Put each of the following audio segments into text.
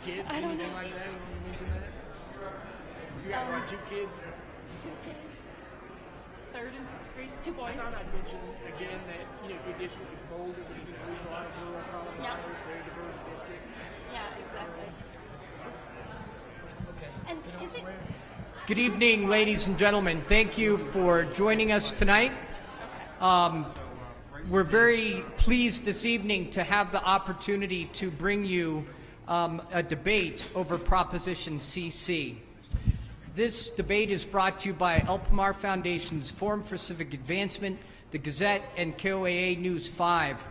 kids, I don't anything know. like that? You want to mention that? You got like 2 kids? 2 kids. 3rd and 6th grades, 2 boys. I thought I'd mention again that your district is Boulder, but there's a lot of rural Colorado. Yeah. It's a very diverse district. Yeah, exactly. Okay. And is it? Good evening, ladies and gentlemen. Thank you for joining us tonight. We're very pleased this evening to have the opportunity to bring you a debate over Proposition CC. This debate is brought to you by Alpamar Foundation's Forum for Civic Advancement, the Gazette, and KOAA News 5.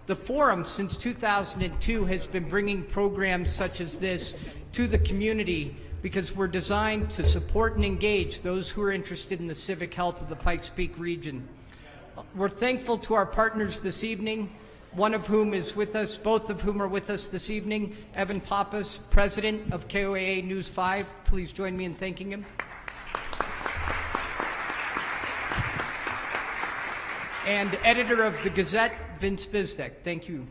The Forum, since 2002, has been bringing programs such as this to the community because we're designed to support and engage those who are interested in the civic health of the Pikes Peak region. We're thankful to our partners this evening, one of whom is with us, both of whom are with us this evening. Evan Pappas, President of KOAA News 5. Please join me in thanking him. And editor of the Gazette, Vince Bizdek. Thank you.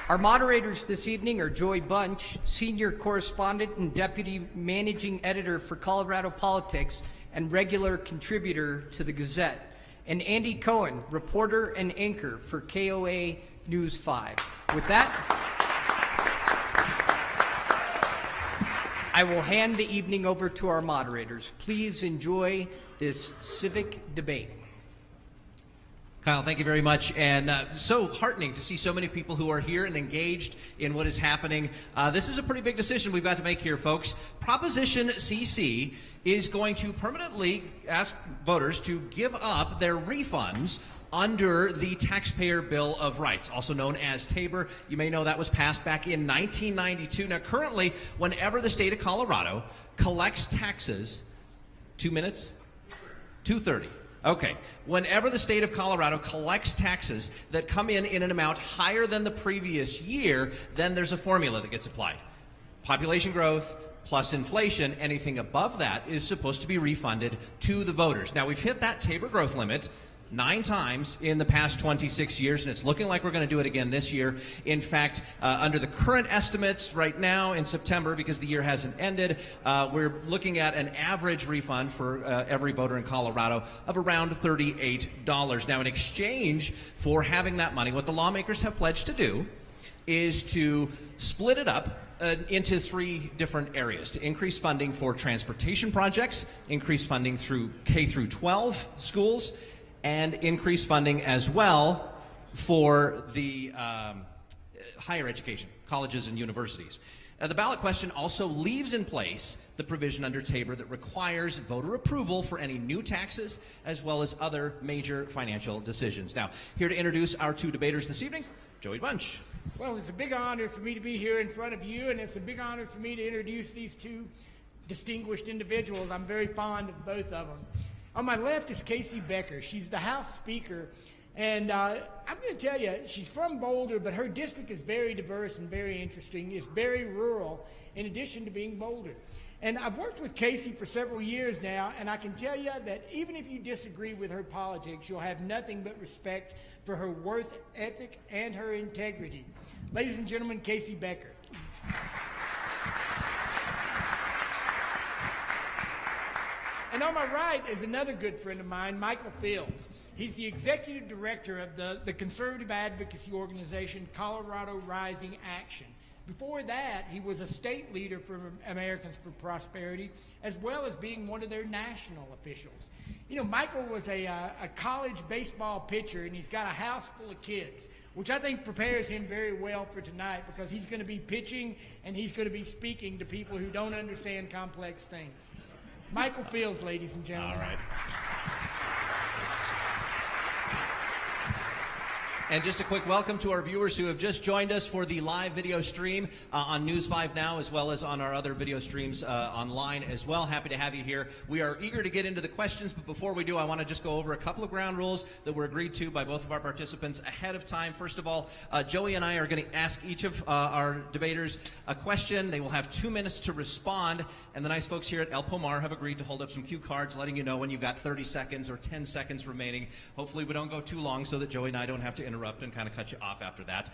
Our moderators this evening are Joy Bunch, Senior Correspondent and Deputy Managing Editor for Colorado Politics and regular contributor to the Gazette, and Andy Cohen, reporter and anchor for KOAA News 5. With that, I will hand the evening over to our moderators. Please enjoy this civic debate. Kyle, thank you very much, and so heartening to see so many people who are here and engaged in what is happening. This is a pretty big decision we've got to make here, folks. Proposition CC is going to permanently ask voters to give up their refunds under the Taxpayer Bill of Rights, also known as TABOR. You may know that was passed back in 1992. Now, currently, whenever the state of Colorado collects taxes, 2 minutes? 2:30. Okay. Whenever the state of Colorado collects taxes that come in an amount higher than the previous year, then there's a formula that gets applied. Population growth plus inflation, anything above that is supposed to be refunded to the voters. Now, we've hit that TABOR growth limit 9 times in the past 26 years, and it's looking like we're going to do it again this year. In fact, under the current estimates right now in September, because the year hasn't ended, we're looking at an average refund for every voter in Colorado of around $38. Now, in exchange for having that money, what the lawmakers have pledged to do is to split it up into 3 different areas: to increase funding for transportation projects, increase funding through K through 12 schools, and increase funding as well for the higher education, colleges and universities. The ballot question also leaves in place the provision under TABOR that requires voter approval for any new taxes as well as other major financial decisions. Now, here to introduce our 2 debaters this evening, Joey Bunch. Well, it's a big honor for me to be here in front of you, and it's a big honor for me to introduce these 2 distinguished individuals. I'm very fond of both of them. On my left is Casey Becker. She's the House Speaker, and I'm going to tell you, she's from Boulder, but her district is very diverse and very interesting. It's very rural, in addition to being Boulder. And I've worked with Casey for several years now, and I can tell you that even if you disagree with her politics, you'll have nothing but respect for her work ethic and her integrity. Ladies and gentlemen, Casey Becker. And on my right is another good friend of mine, Michael Fields. He's the executive director of the conservative advocacy organization, Colorado Rising Action. Before that, he was a state leader for Americans for Prosperity, as well as being one of their national officials. You know, Michael was a college baseball pitcher, and he's got a house full of kids, which I think prepares him very well for tonight, because he's going to be pitching and he's going to be speaking to people who don't understand complex things. Michael Fields, ladies and gentlemen. All right. And just a quick welcome to our viewers who have just joined us for the live video stream on News 5 Now, as well as on our other video streams online as well. Happy to have you here. We are eager to get into the questions, but before we do, I want to just go over a couple of ground rules that were agreed to by both of our participants ahead of time. First of all, Joey and I are going to ask each of our debaters a question. They will have 2 minutes to respond, and the nice folks here at El Pomar have agreed to hold up some cue cards letting you know when you've got 30 seconds or 10 seconds remaining. Hopefully we don't go too long so that Joey and I don't have to interrupt interrupt and kind of cut you off after that.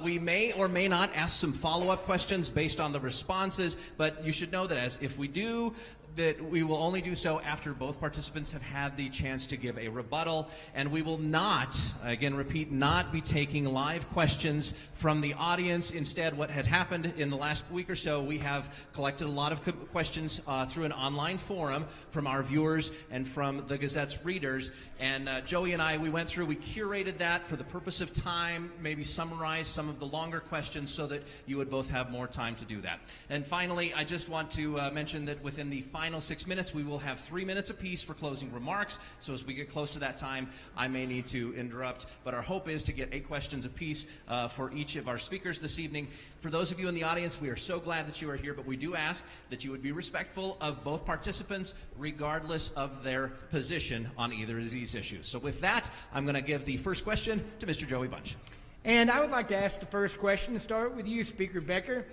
We may or may not ask some follow-up questions based on the responses, but you should know that if we do, that we will only do so after both participants have had the chance to give a rebuttal, and we will not, again repeat, not be taking live questions from the audience. Instead, what has happened in the last week or so, we have collected a lot of questions through an online forum from our viewers and from the Gazette's readers, and Joey and I, we went through, we curated that for the purpose of time, maybe summarize some of the longer questions so that you would both have more time to do that. And finally, I just want to mention that within the final 6 minutes, we will have 3 minutes apiece for closing remarks. So as we get close to that time, I may need to interrupt. But our hope is to get 8 questions apiece for each of our speakers this evening. For those of you in the audience, we are so glad that you are here, but we do ask that you would be respectful of both participants, regardless of their position on either of these issues. So with that, I'm going to give the first question to Mr. Joey Bunch. And I would like to ask the first question to start with you, Speaker Becker.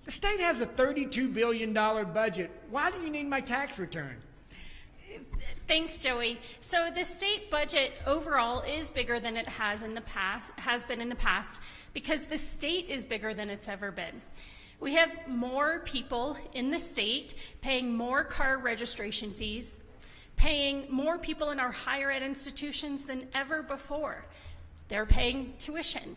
The state has a $32 billion budget. Why do you need my tax return? Thanks, Joey. So the state budget overall is bigger than it has been in the past because the state is bigger than it's ever been. We have more people in the state paying more car registration fees, paying more people in our higher ed institutions than ever before. They're paying tuition.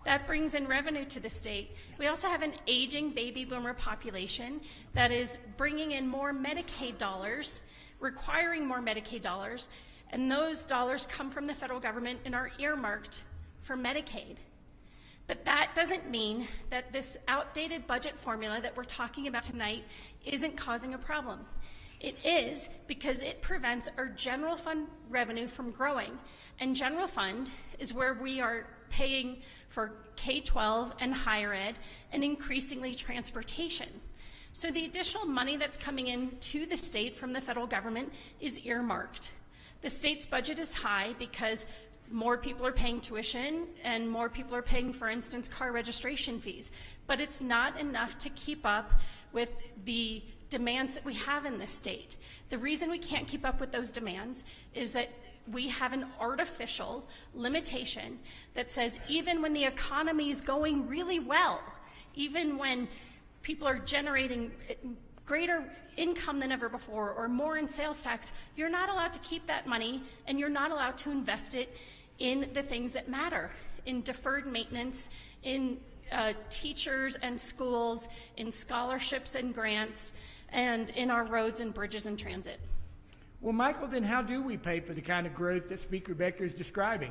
That brings in revenue to the state. We also have an aging baby boomer population that is bringing in more Medicaid dollars, requiring more Medicaid dollars, and those dollars come from the federal government and are earmarked for Medicaid. But that doesn't mean that this outdated budget formula that we're talking about tonight isn't causing a problem. It is because it prevents our general fund revenue from growing. And general fund is where we are paying for K-12 and higher ed and increasingly transportation. So the additional money that's coming in to the state from the federal government is earmarked. The state's budget is high because more people are paying tuition and more people are paying, for instance, car registration fees. But it's not enough to keep up with the demands that we have in this state. The reason we can't keep up with those demands is that we have an artificial limitation that says even when the economy is going really well, even when people are generating greater income than ever before or more in sales tax, you're not allowed to keep that money and you're not allowed to invest it in the things that matter, in deferred maintenance, in teachers and schools, in scholarships and grants, and in our roads and bridges and transit. Well, Michael, then how do we pay for the kind of growth that Speaker Becker is describing?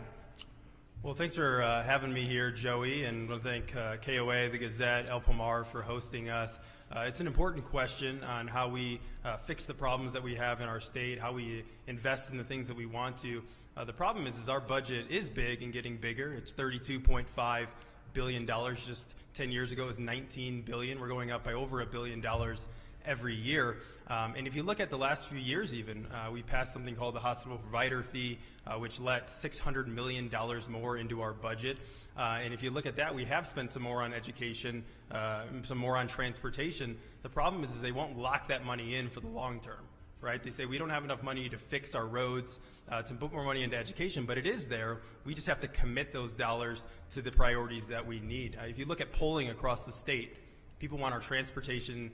Well, thanks for having me here, Joey, and I want to thank KOA, the Gazette, El Pomar for hosting us. It's an important question on how we fix the problems that we have in our state, how we invest in the things that we want to. The problem is our budget is big and getting bigger. It's $32.5 billion. Just 10 years ago, it was $19 billion. We're going up by over $1 billion every year. And if you look at the last few years even, we passed something called the hospital provider fee, which let $600 million more into our budget. And if you look at that, we have spent some more on education, some more on transportation. The problem is they won't lock that money in for the long term. Right? They say we don't have enough money to fix our roads, to put more money into education, but it is there. We just have to commit those dollars to the priorities that we need. If you look at polling across the state, people want our transportation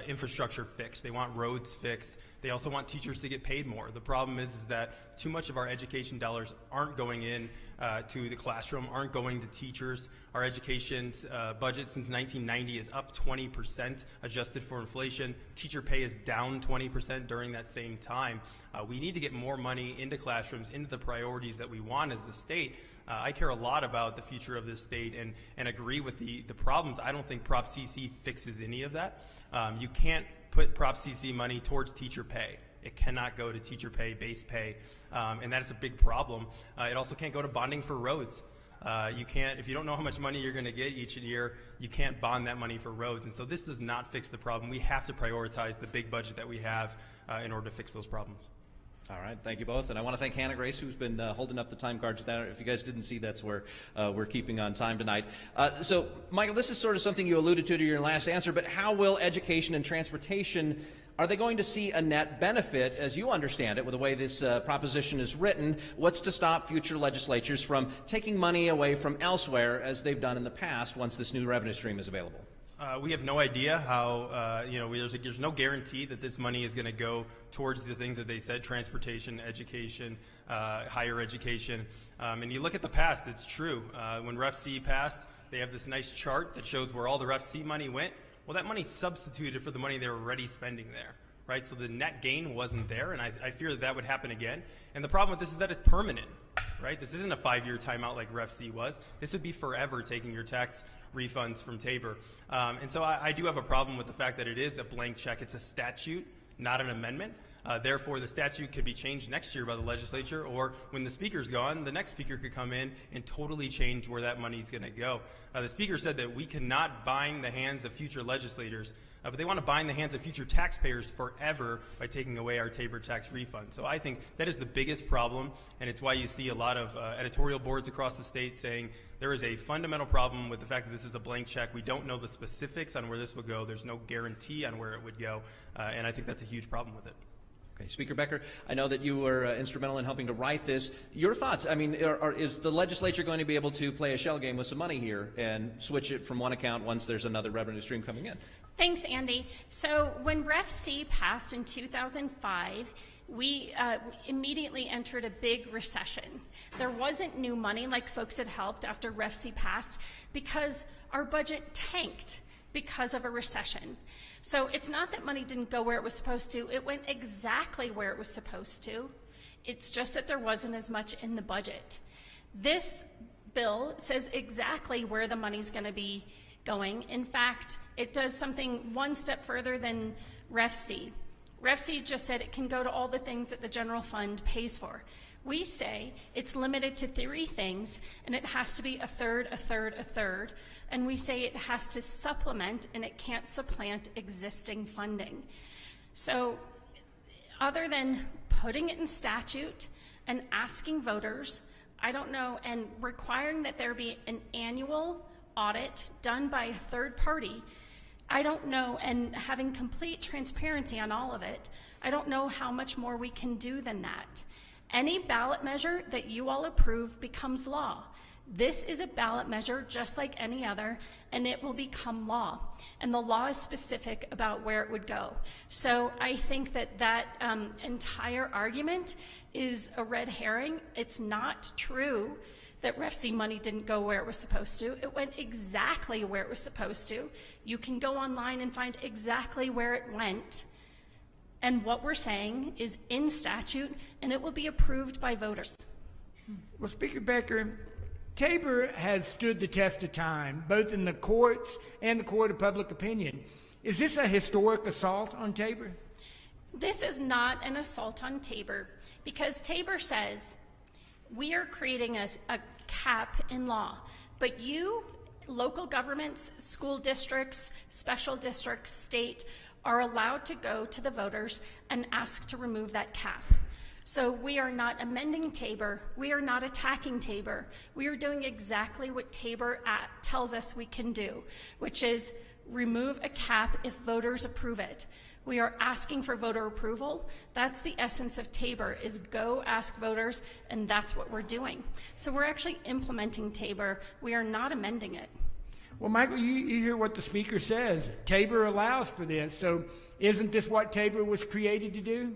infrastructure fixed. They want roads fixed. They also want teachers to get paid more. The problem is that too much of our education dollars aren't going in to the classroom, aren't going to teachers. Our education budget since 1990 is up 20% adjusted for inflation. Teacher pay is down 20% during that same time. We need to get more money into classrooms, into the priorities that we want as a state. I care a lot about the future of this state and agree with the problems. I don't think Prop CC fixes any of that. You can't put Prop CC money towards teacher pay. It cannot go to teacher pay, base pay, and that is a big problem. It also can't go to bonding for roads. You can't, if you don't know how much money you're going to get each year, you can't bond that money for roads. And so this does not fix the problem. We have to prioritize the big budget that we have in order to fix those problems. All right, thank you both. And I want to thank Hannah Grace, who's been holding up the time cards there. If you guys didn't see, that's where we're keeping on time tonight. So, Michael, this is sort of something you alluded to your last answer, but how will education and transportation Are they going to see a net benefit, as you understand it, with the way this proposition is written? What's to stop future legislatures from taking money away from elsewhere, as they've done in the past, once this new revenue stream is available? We have no idea how, there's no guarantee that this money is going to go towards the things that they said: transportation, education, higher education. And you look at the past, it's true. When Ref C passed, they have this nice chart that shows where all the Ref C money went. Well, that money substituted for the money they were already spending there, right? So the net gain wasn't there, and I fear that would happen again. And the problem with this is that it's permanent, right? This isn't a 5-year timeout like Ref C was. This would be forever taking your tax refunds from Tabor. And so I do have a problem with the fact that it is a blank check. It's a statute, not an amendment. Therefore, the statute could be changed next year by the legislature, or when the speaker's gone, the next speaker could come in and totally change where that money's going to go. The speaker said that we cannot bind the hands of future legislators, but they want to bind the hands of future taxpayers forever by taking away our Tabor tax refund. So I think that is the biggest problem, and it's why you see a lot of editorial boards across the state saying there is a fundamental problem with the fact that this is a blank check. We don't know the specifics on where this would go. There's no guarantee on where it would go, and I think that's a huge problem with it. Okay, Speaker Becker, I know that you were instrumental in helping to write this. Your thoughts? I mean, is the legislature going to be able to play a shell game with some money here and switch it from one account once there's another revenue stream coming in? Thanks, Andy. So when Ref C passed in 2005, we immediately entered a big recession. There wasn't new money like folks had helped after Ref C passed because our budget tanked because of a recession. So it's not that money didn't go where it was supposed to. It went exactly where it was supposed to. It's just that there wasn't as much in the budget. This bill says exactly where the money's going to be going. In fact, it does something one step further than Ref C. Ref C just said it can go to all the things that the general fund pays for. We say it's limited to 3 things, and it has to be a third, a third, a third. And we say it has to supplement, and it can't supplant existing funding. So other than putting it in statute and asking voters, I don't know, and requiring that there be an annual audit done by a third party, I don't know, and having complete transparency on all of it, I don't know how much more we can do than that. Any ballot measure that you all approve becomes law. This is a ballot measure just like any other, and it will become law. And the law is specific about where it would go. So I think that that entire argument is a red herring. It's not true that Ref C money didn't go where it was supposed to. It went exactly where it was supposed to. You can go online and find exactly where it went. And what we're saying is in statute, and it will be approved by voters. Well, Speaker Becker, Tabor has stood the test of time, both in the courts and the court of public opinion. Is this a historic assault on Tabor? This is not an assault on Tabor, because Tabor says we are creating a cap in law, but you, local governments, school districts, special districts, state, are allowed to go to the voters and ask to remove that cap. So we are not amending Tabor. We are not attacking Tabor. We are doing exactly what Tabor tells us we can do, which is remove a cap if voters approve it. We are asking for voter approval. That's the essence of Tabor, is go ask voters, and that's what we're doing. So we're actually implementing Tabor. We are not amending it. Well, Michael, you hear what the Speaker says. Tabor allows for this. So isn't this what Tabor was created to do?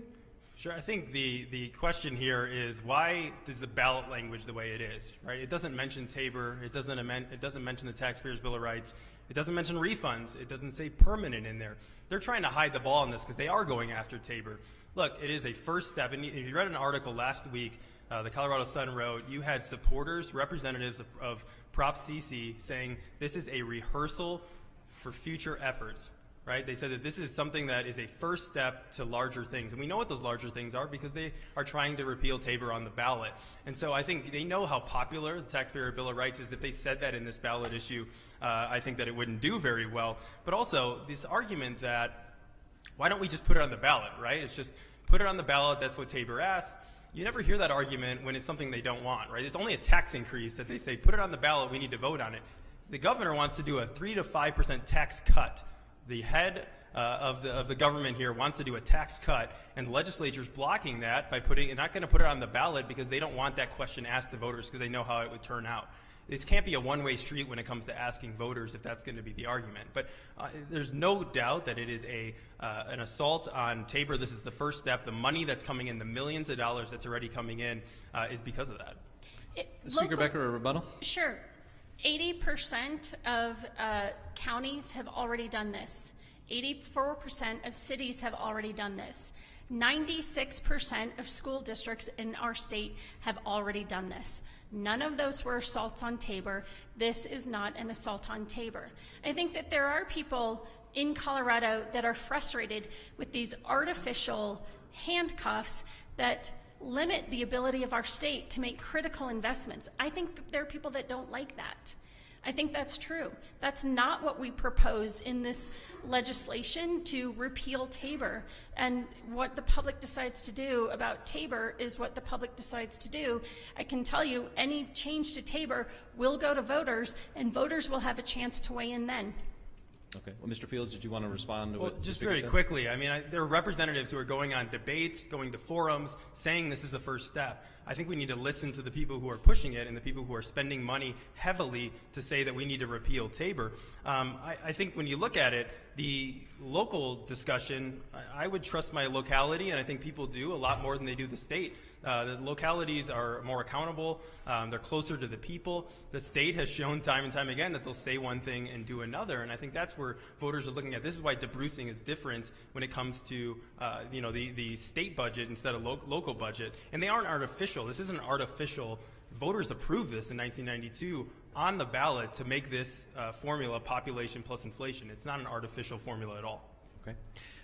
Sure. I think the question here is, why is the ballot language the way it is, right? It doesn't mention Tabor. It doesn't mention the Taxpayers' Bill of Rights. It doesn't mention refunds. It doesn't say permanent in there. They're trying to hide the ball on this because they are going after Tabor. Look, it is a first step. And if you read an article last week, the Colorado Sun wrote, you had supporters, representatives of Prop CC saying this is a rehearsal for future efforts, right? They said that this is something that is a first step to larger things. And we know what those larger things are because they are trying to repeal Tabor on the ballot. And so I think they know how popular the Taxpayer Bill of Rights is. If they said that in this ballot issue, I think that it wouldn't do very well. But also this argument that why don't we just put it on the ballot, right? It's just put it on the ballot. That's what Tabor asked. You never hear that argument when it's something they don't want, right? It's only a tax increase that they say, put it on the ballot, we need to vote on it. The governor wants to do a 3 to 5% tax cut. The head of the government here wants to do a tax cut, and the legislature's blocking that by not going to put it on the ballot because they don't want that question asked to voters because they know how it would turn out. This can't be a one-way street when it comes to asking voters if that's going to be the argument. But there's no doubt that it is an assault on Tabor. This is the first step. The money that's coming in, the millions of dollars that's already coming in, is because of that. Speaker Becker, a rebuttal? Sure. 80% of counties have already done this. 84% of cities have already done this. 96% of school districts in our state have already done this. None of those were assaults on Tabor. This is not an assault on Tabor. I think that there are people in Colorado that are frustrated with these artificial handcuffs that limit the ability of our state to make critical investments. I think there are people that don't like that. I think that's true. That's not what we proposed in this legislation to repeal Tabor. And what the public decides to do about Tabor is what the public decides to do. I can tell you any change to Tabor will go to voters, and voters will have a chance to weigh in then. Okay. Well, Mr. Fields, did you want to respond to Well, what just the speaker very said? quickly, I mean, there are representatives who are going on debates, going to forums, saying this is the first step. I think we need to listen to the people who are pushing it and the people who are spending money heavily to say that we need to repeal Tabor. I think when you look at it, the local discussion, I would trust my locality, and I think people do a lot more than they do the state. The localities are more accountable. They're closer to the people. The state has shown time and time again that they'll say one thing and do another, and I think that's where voters are looking at. This is why debrucing is different when it comes to the state budget instead of local budget. And they aren't artificial. This isn't artificial. Voters approved this in 1992 on the ballot to make this formula population plus inflation. It's not an artificial formula at all. Okay.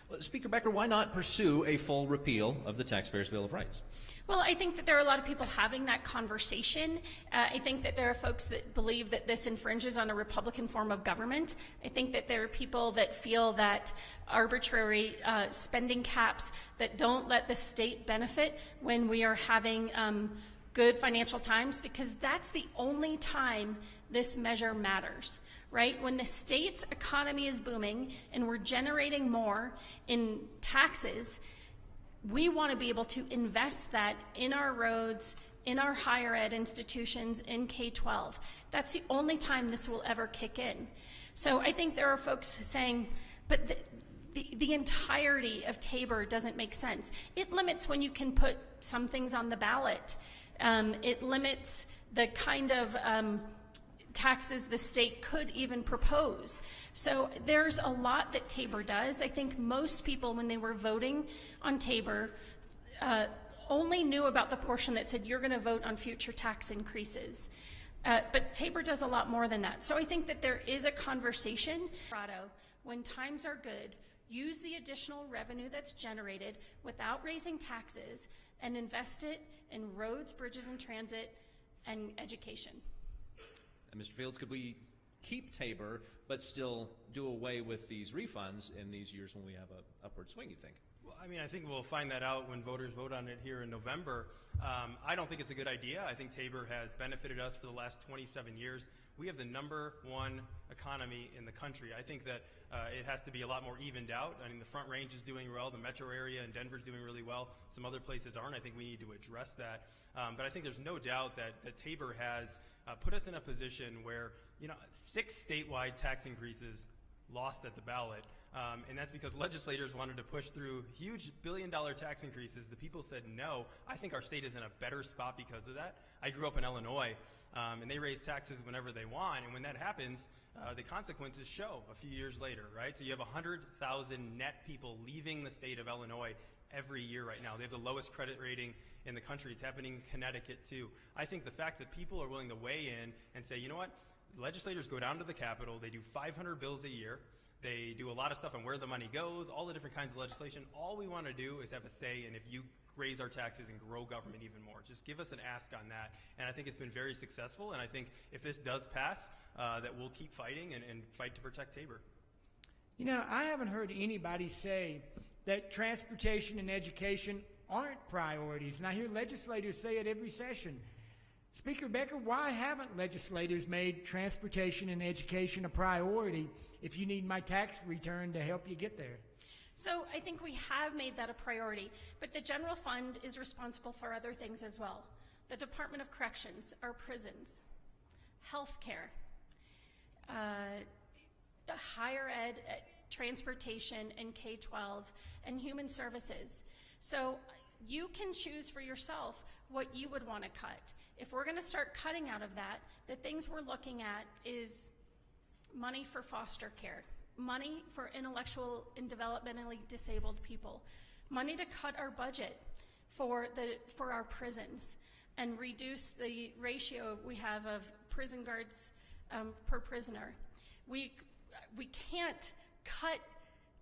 Well, Speaker Becker, why not pursue a full repeal of the Taxpayers' Bill of Rights? Well, I think that there are a lot of people having that conversation. I think that there are folks that believe that this infringes on a Republican form of government. I think that there are people that feel that arbitrary spending caps that don't let the state benefit when we are having good financial times, because that's the only time this measure matters, right? When the state's economy is booming and we're generating more in taxes, we want to be able to invest that in our roads, in our higher ed institutions, in K-12. That's the only time this will ever kick in. So I think there are folks saying, but the entirety of Tabor doesn't make sense. It limits when you can put some things on the ballot. It limits the kind of taxes the state could even propose. So there's a lot that Tabor does. I think most people, when they were voting on Tabor, only knew about the portion that said you're going to vote on future tax increases. But Tabor does a lot more than that. So I think that there is a conversation. When times are good, use the additional revenue that's generated without raising taxes and invest it in roads, bridges, and transit, and education. And Mr. Fields, could we keep Tabor but still do away with these refunds in these years when we have an upward swing, you think? Well, I mean, I think we'll find that out when voters vote on it here in November. I don't think it's a good idea. I think Tabor has benefited us for the last 27 years. We have the #1 economy in the country. I think that it has to be a lot more evened out. I mean, the Front Range is doing well. The metro area in Denver is doing really well. Some other places aren't. I think we need to address that. But I think there's no doubt that Tabor has put us in a position where, 6 statewide tax increases lost at the ballot. And that's because legislators wanted to push through huge billion-dollar tax increases. The people said no. I think our state is in a better spot because of that. I grew up in Illinois, and they raise taxes whenever they want. And when that happens, the consequences show a few years later, right? So you have 100,000 net people leaving the state of Illinois every year right now. They have the lowest credit rating in the country. It's happening in Connecticut, too. I think the fact that people are willing to weigh in and say, you know what? Legislators go down to the Capitol. They do 500 bills a year. They do a lot of stuff on where the money goes, all the different kinds of legislation. All we want to do is have a say in if you raise our taxes and grow government even more. Just give us an ask on that. And I think it's been very successful. And I think if this does pass, that we'll keep fighting and fight to protect Tabor. I haven't heard anybody say that transportation and education aren't priorities. And I hear legislators say it every session. Speaker Becker, why haven't legislators made transportation and education a priority if you need my tax return to help you get there? So I think we have made that a priority, but the general fund is responsible for other things as well. The Department of Corrections, our prisons, healthcare, higher ed, transportation, and K-12, and human services. So you can choose for yourself what you would want to cut. If we're going to start cutting out of that, the things we're looking at is money for foster care, money for intellectual and developmentally disabled people, money to cut our budget for our prisons and reduce the ratio we have of prison guards per prisoner. We can't cut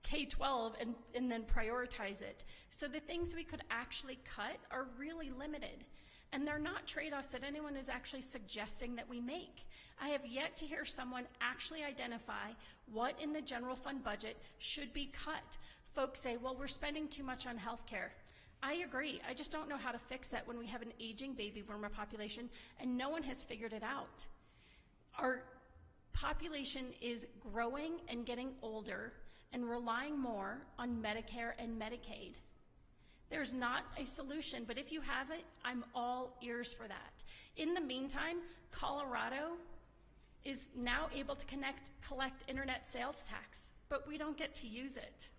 K-12 and then prioritize it. So the things we could actually cut are really limited. And they're not trade-offs that anyone is actually suggesting that we make. I have yet to hear someone actually identify what in the general fund budget should be cut. Folks say, well, we're spending too much on healthcare. I agree. I just don't know how to fix that when we have an aging baby boomer population and no one has figured it out. Our population is growing and getting older and relying more on Medicare and Medicaid. There's not a solution, but if you have it, I'm all ears for that. In the meantime, Colorado is now able to collect internet sales tax, but we don't get to use it.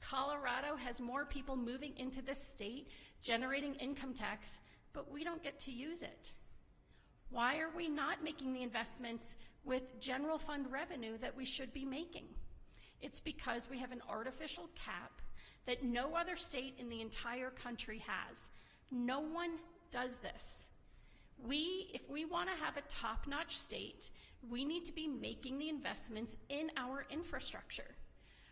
Colorado has more people moving into this state, generating income tax, but we don't get to use it. Why are we not making the investments with general fund revenue that we should be making? It's because we have an artificial cap that no other state in the entire country has. No one does this. If we want to have a top-notch state, we need to be making the investments in our infrastructure.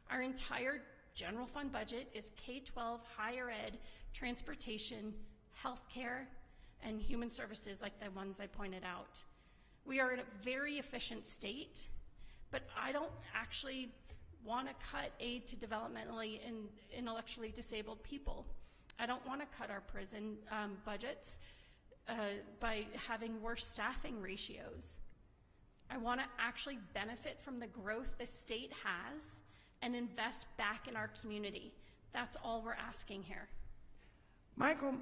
Our entire general fund budget is K-12, higher ed, transportation, healthcare, and human services like the ones I pointed out. We are in a very efficient state, but I don't actually want to cut aid to developmentally and intellectually disabled people. I don't want to cut our prison budgets by having worse staffing ratios. I want to actually benefit from the growth the state has and invest back in our community. That's all we're asking here. Michael,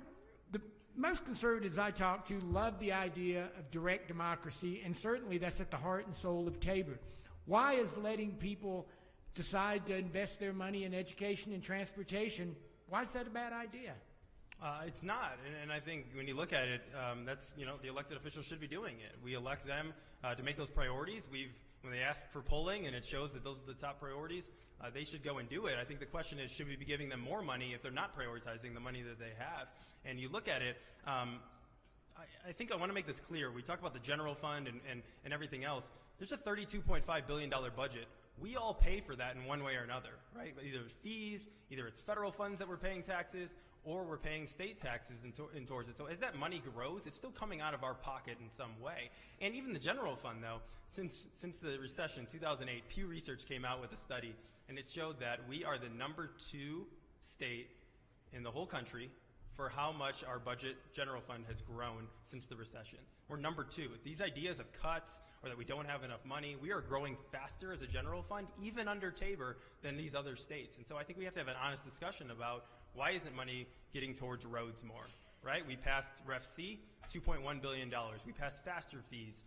the most conservatives I talk to love the idea of direct democracy, and certainly that's at the heart and soul of Tabor. Why is letting people decide to invest their money in education and transportation, why is that a bad idea? It's not, and I think when you look at it, that's, the elected officials should be doing it. We elect them to make those priorities. When they ask for polling and it shows that those are the top priorities, they should go and do it. I think the question is, should we be giving them more money if they're not prioritizing the money that they have? And you look at it, I think I want to make this clear. We talk about the general fund and everything else. There's a $32.5 billion budget. We all pay for that in one way or another, right? Either fees, either it's federal funds that we're paying taxes, or we're paying state taxes in towards it. So as that money grows, it's still coming out of our pocket in some way. And even the general fund, though, since the recession, 2008, Pew Research came out with a study, and it showed that we are the #2 state in the whole country for how much our budget general fund has grown since the recession. We're #2. These ideas of cuts or that we don't have enough money, we are growing faster as a general fund, even under Tabor, than these other states. And so I think we have to have an honest discussion about why isn't money getting towards roads more, right? We passed Ref C, $2.1 billion. We passed faster fees,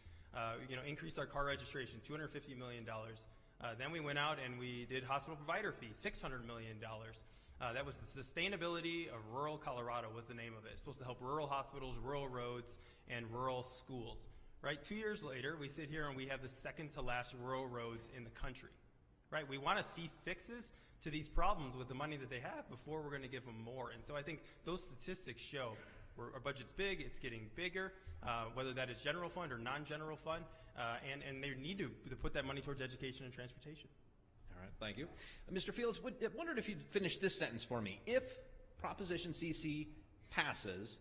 increased our car registration, $250 million. Then we went out and we did hospital provider fees, $600 million. That was the Sustainability of Rural Colorado was the name of it. It's supposed to help rural hospitals, rural roads, and rural schools, right? 2 years later, we sit here and we have the second to last rural roads in the country, right? We want to see fixes to these problems with the money that they have before we're going to give them more. And so I think those statistics show our budget's big, it's getting bigger, whether that is general fund or non-general fund, and they need to put that money towards education and transportation. All right, thank you. Mr. Fields, wondered if you'd finish this sentence for me. If Proposition CC passes,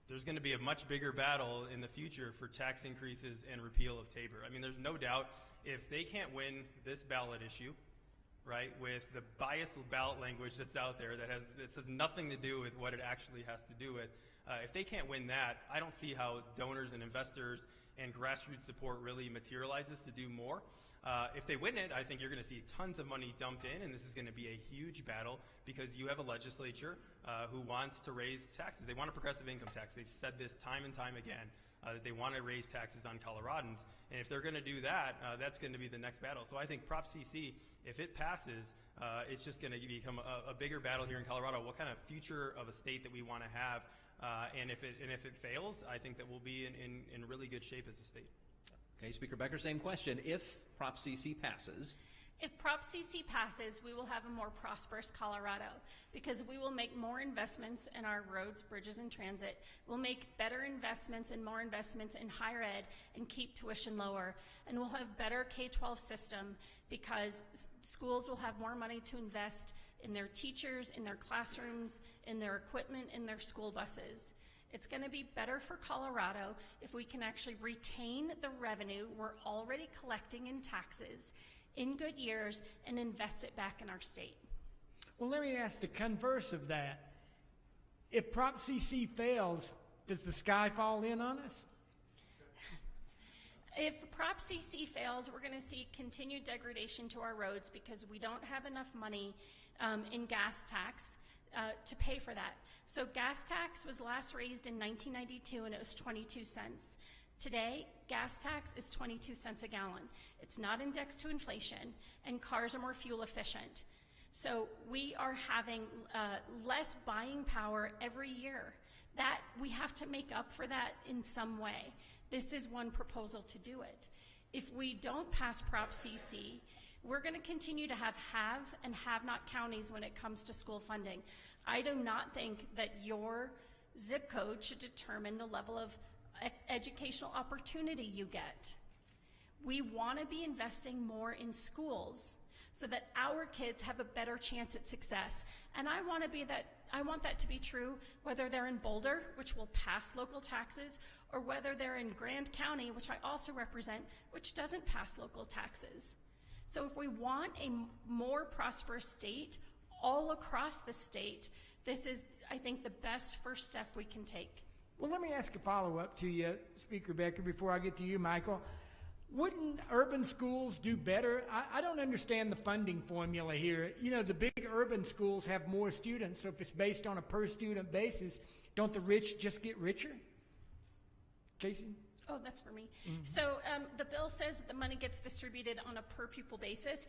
there's going to be a much bigger battle in the future for tax increases and repeal of Tabor. I mean, there's no doubt if they can't win this ballot issue, right, with the biased ballot language that's out there that has nothing to do with what it actually has to do with. If they can't win that, I don't see how donors and investors and grassroots support really materializes to do more. If they win it, I think you're going to see tons of money dumped in, and this is going to be a huge battle because you have a legislature who wants to raise taxes. They want a progressive income tax. They've said this time and time again, that they want to raise taxes on Coloradans. And if they're going to do that, that's going to be the next battle. So I think Prop CC, if it passes, it's just going to become a bigger battle here in Colorado. What kind of future of a state that we want to have, and if it fails, I think that we'll be in really good shape as a state. Okay, Speaker Becker, same question. If Prop CC passes, if Prop CC passes, we will have a more prosperous Colorado because we will make more investments in our roads, bridges, and transit. We'll make better investments and more investments in higher ed and keep tuition lower. And we'll have better K-12 system because schools will have more money to invest in their teachers, in their classrooms, in their equipment, in their school buses. It's going to be better for Colorado if we can actually retain the revenue we're already collecting in taxes in good years and invest it back in our state. Well, let me ask the converse of that. If Prop CC fails, does the sky fall in on us? If Prop CC fails, we're going to see continued degradation to our roads because we don't have enough money in gas tax to pay for that. So gas tax was last raised in 1992 and it was 22 cents. Today, gas tax is 22 cents a gallon. It's not indexed to inflation, and cars are more fuel efficient. So we are having less buying power every year. That we have to make up for that in some way. This is one proposal to do it. If we don't pass Prop CC, we're going to continue to have and have-not counties when it comes to school funding. I do not think that your zip code should determine the level of educational opportunity you get. We want to be investing more in schools so that our kids have a better chance at success. And I want that to be true whether they're in Boulder, which will pass local taxes, or whether they're in Grand County, which I also represent, which doesn't pass local taxes. So if we want a more prosperous state all across the state, this is, I think, the best first step we can take. Well, let me ask a follow-up to you, Speaker Becker, before I get to you, Michael. Wouldn't urban schools do better? I don't understand the funding formula here. You know, the big urban schools have more students, so if it's based on a per-student basis, don't the rich just get richer? Casey? Oh, that's for me. Mm-hmm. So the bill says that the money gets distributed on a per-pupil basis.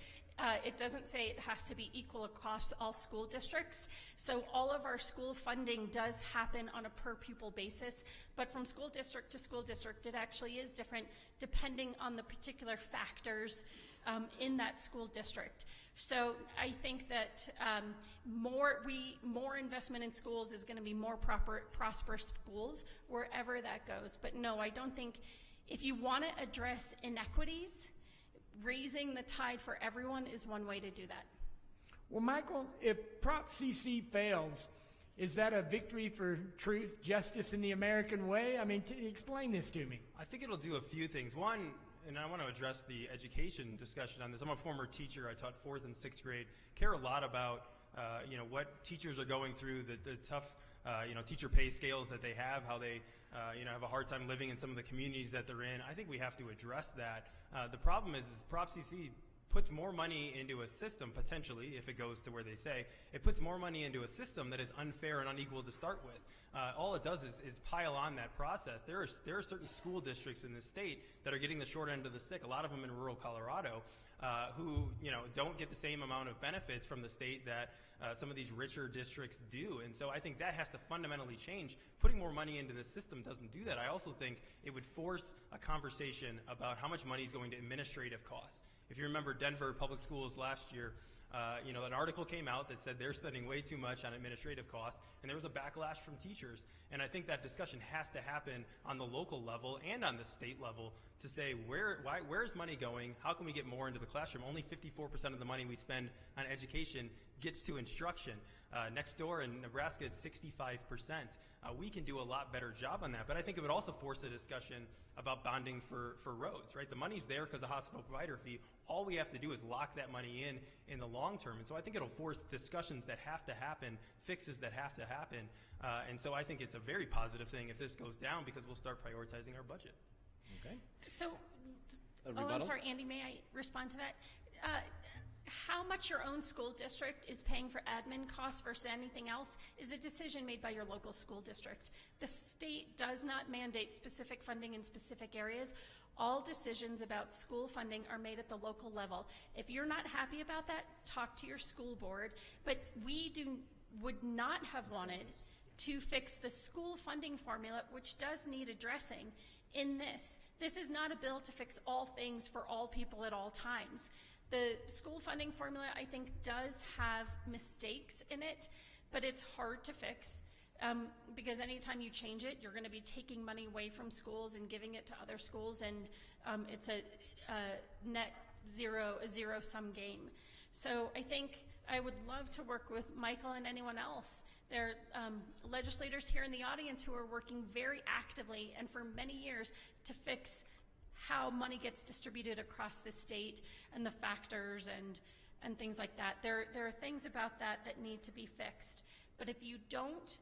It doesn't say it has to be equal across all school districts. So all of our school funding does happen on a per-pupil basis, but from school district to school district, it actually is different depending on the particular factors in that school district. So I think that more investment in schools is going to be more prosperous schools wherever that goes. But no, I don't think if you want to address inequities, raising the tide for everyone is one way to do that. Well, Michael, if Prop CC fails, is that a victory for truth, justice, and the American way? I mean, explain this to me. I think it'll do a few things. One, and I want to address the education discussion on this. I'm a former teacher. I taught 4th and 6th grade. Care a lot about what teachers are going through, the tough teacher pay scales that they have, how they have a hard time living in some of the communities that they're in. I think we have to address that. The problem is Prop CC puts more money into a system, potentially, if it goes to where they say, it puts more money into a system that is unfair and unequal to start with. All it does is pile on that process. There are certain school districts in this state that are getting the short end of the stick, a lot of them in rural Colorado, who don't get the same amount of benefits from the state that some of these richer districts do. And so I think that has to fundamentally change. Putting more money into the system doesn't do that. I also think it would force a conversation about how much money is going to administrative costs. If you remember Denver Public Schools last year, an article came out that said they're spending way too much on administrative costs, and there was a backlash from teachers. And I think that discussion has to happen on the local level and on the state level to say where's money going? How can we get more into the classroom? Only 54% of the money we spend on education gets to instruction. Next door in Nebraska, it's 65%. We can do a lot better job on that. But I think it would also force a discussion about bonding for roads, right? The money's there because of hospital provider fee. all we have to do is lock that money in the long term. And so I think it'll force discussions that have to happen, fixes that have to happen. And so I think it's a very positive thing if this goes down, because we'll start prioritizing our budget. Okay. So, I'm rebuttal? sorry, Andy, may I respond to that? How much your own school district is paying for admin costs versus anything else is a decision made by your local school district. The state does not mandate specific funding in specific areas. All decisions about school funding are made at the local level. If you're not happy about that, talk to your school board. But we would not have wanted to fix the school funding formula, which does need addressing in this. This is not a bill to fix all things for all people at all times. The school funding formula, I think, does have mistakes in it, but it's hard to fix because anytime you change it, you're going to be taking money away from schools and giving it to other schools, and it's a zero-sum game. So I think I would love to work with Michael and anyone else. There are legislators here in the audience who are working very actively and for many years to fix how money gets distributed across the state and the factors and things like that. There are things about that need to be fixed. But if you don't,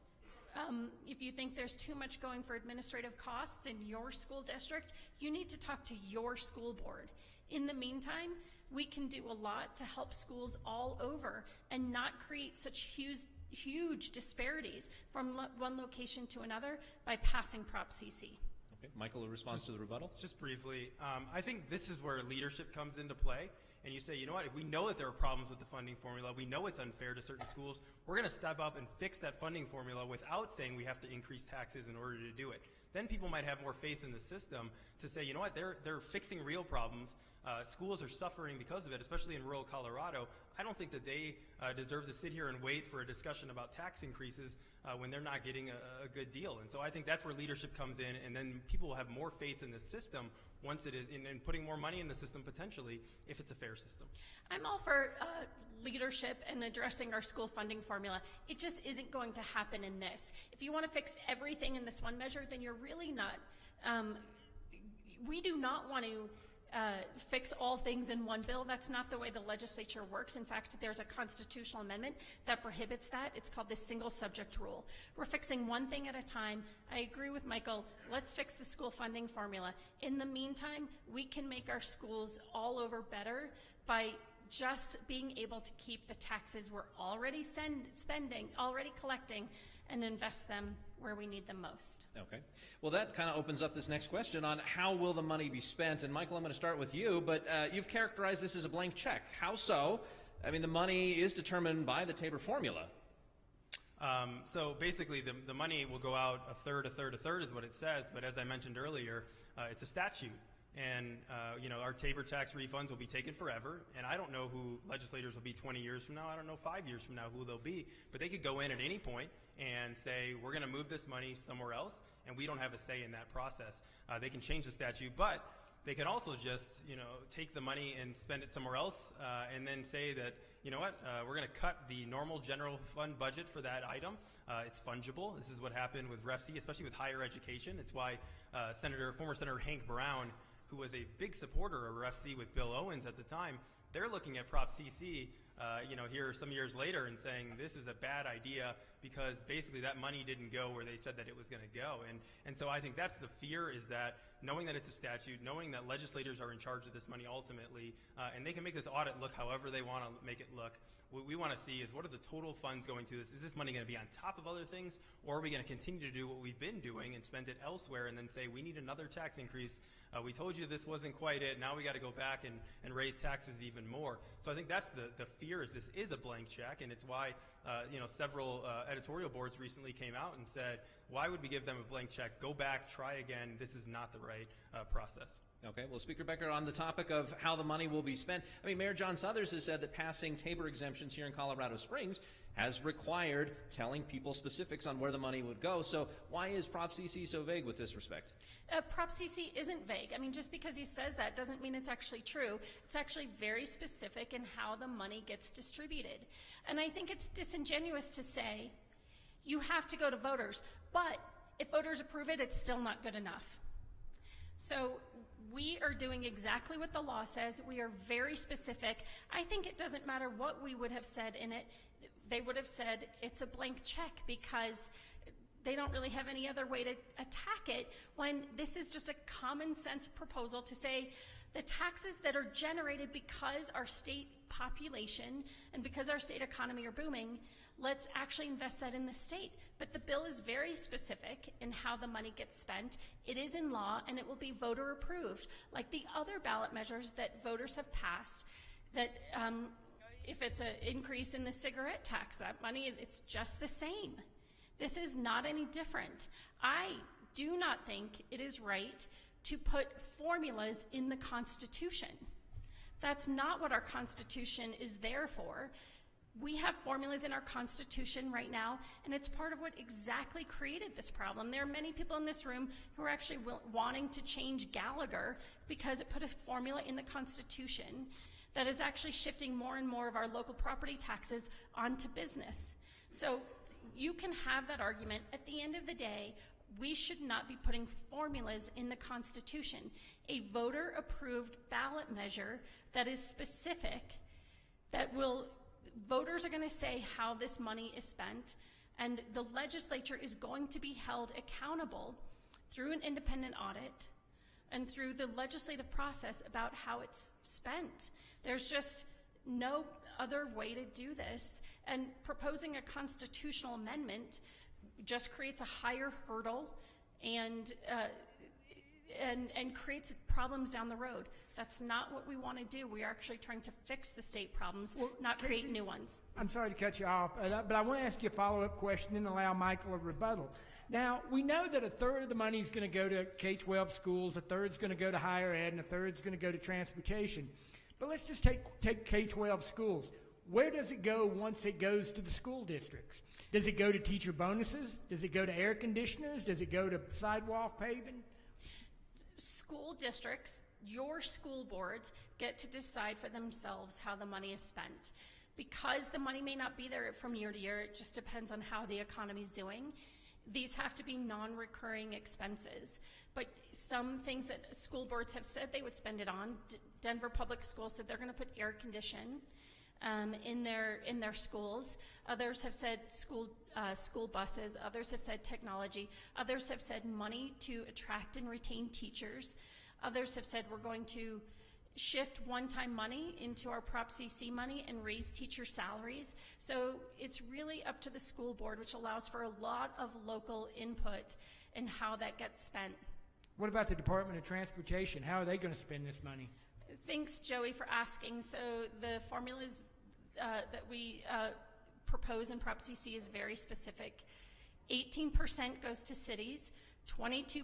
if you think there's too much going for administrative costs in your school district, you need to talk to your school board. In the meantime, we can do a lot to help schools all over and not create such huge disparities from one location to another by passing Prop CC. Okay. Michael, a response to the rebuttal? Just briefly, I think this is where leadership comes into play. And you say, you know what, if we know that there are problems with the funding formula, we know it's unfair to certain schools, we're going to step up and fix that funding formula without saying we have to increase taxes in order to do it. Then people might have more faith in the system to say, you know what, they're fixing real problems. Schools are suffering because of it, especially in rural Colorado. I don't think that they deserve to sit here and wait for a discussion about tax increases when they're not getting a good deal. And so I think that's where leadership comes in, and then people will have more faith in the system once it is, in putting more money in the system potentially, if it's a fair system. I'm all for leadership and addressing our school funding formula. It just isn't going to happen in this. If you want to fix everything in this one measure, then you're really not. We do not want to fix all things in one bill. That's not the way the legislature works. In fact, there's a constitutional amendment that prohibits that. It's called the single subject rule. We're fixing one thing at a time. I agree with Michael. Let's fix the school funding formula. In the meantime, we can make our schools all over better by just being able to keep the taxes we're already already collecting, and invest them where we need them most. Okay. Well, that kind of opens up this next question on how will the money be spent. And Michael, I'm going to start with you, but you've characterized this as a blank check. How so? I mean, the money is determined by the Tabor formula. So basically, the money will go out a third is what it says. But as I mentioned earlier, it's a statute. And, our Tabor tax refunds will be taken forever. And I don't know who legislators will be 20 years from now. I don't know 5 years from now who they'll be. But they could go in at any point and say, we're going to move this money somewhere else, and we don't have a say in that process. They can change the statute, but they can also just, take the money and spend it somewhere else, and then say that, we're going to cut the normal general fund budget for that item. It's fungible. This is what happened with Ref C, especially with higher education. It's why former Senator Hank Brown, who was a big supporter of Ref C with Bill Owens at the time, they're looking at Prop CC, here some years later and saying this is a bad idea because basically that money didn't go where they said that it was going to go. And so I think that's the fear, is that knowing that it's a statute, knowing that legislators are in charge of this money ultimately, and they can make this audit look however they want to make it look. What we want to see is, what are the total funds going to this? Is this money going to be on top of other things, or are we going to continue to do what we've been doing and spend it elsewhere and then say we need another tax increase? We told you this wasn't quite it. Now we got to go back and raise taxes even more. So I think that's the fear, is this is a blank check, and it's why several editorial boards recently came out and said, why would we give them a blank check? Go back, try again. This is not the right process. Okay, well, Speaker Becker, on the topic of how the money will be spent, I mean, Mayor John Suthers has said that passing Tabor exemptions here in Colorado Springs has required telling people specifics on where the money would go. So why is Prop CC so vague with this respect? Prop CC isn't vague. I mean, just because he says that doesn't mean it's actually true. It's actually very specific in how the money gets distributed. And I think it's disingenuous to say you have to go to voters, but if voters approve it, it's still not good enough. So we are doing exactly what the law says. We are very specific. I think it doesn't matter what we would have said in it. They would have said it's a blank check because they don't really have any other way to attack it when this is just a common sense proposal to say the taxes that are generated because our state population and because our state economy are booming, let's actually invest that in the state. But the bill is very specific in how the money gets spent. It is in law and it will be voter approved, like the other ballot measures that voters have passed that if it's an increase in the cigarette tax, that money it's just the same. This is not any different. I do not think it is right to put formulas in the Constitution. That's not what our Constitution is there for. We have formulas in our Constitution right now, and it's part of what exactly created this problem. There are many people in this room who are actually wanting to change Gallagher because it put a formula in the Constitution that is actually shifting more and more of our local property taxes onto business. So you can have that argument. At the end of the day, we should not be putting formulas in the Constitution. A voter-approved ballot measure that is specific, voters are going to say how this money is spent, and the legislature is going to be held accountable through an independent audit and through the legislative process about how it's spent. There's just no other way to do this, and proposing a constitutional amendment just creates a higher hurdle and creates problems down the road. That's not what we want to do. We are actually trying to fix the state problems, not create new ones. I'm sorry to cut you off, but I want to ask you a follow-up question and allow Michael a rebuttal. Now, we know that a third of the money is going to go to K-12 schools, a third is going to go to higher ed, and a third is going to go to transportation. But let's just take K-12 schools. Where does it go once it goes to the school districts? Does it go to teacher bonuses? Does it go to air conditioners? Does it go to sidewalk paving? School districts, your school boards, get to decide for themselves how the money is spent. Because the money may not be there from year to year, it just depends on how the economy is doing. These have to be non-recurring expenses. But some things that school boards have said they would spend it on, Denver Public Schools said they're going to put air condition in their schools. Others have said school buses. Others have said technology. Others have said money to attract and retain teachers. Others have said we're going to shift one-time money into our Prop CC money and raise teacher salaries. So it's really up to the school board, which allows for a lot of local input in how that gets spent. What about the Department of Transportation? How are they going to spend this money? Thanks, Joey, for asking. So the formulas that we propose in Prop CC is very specific. 18% goes to cities, 22%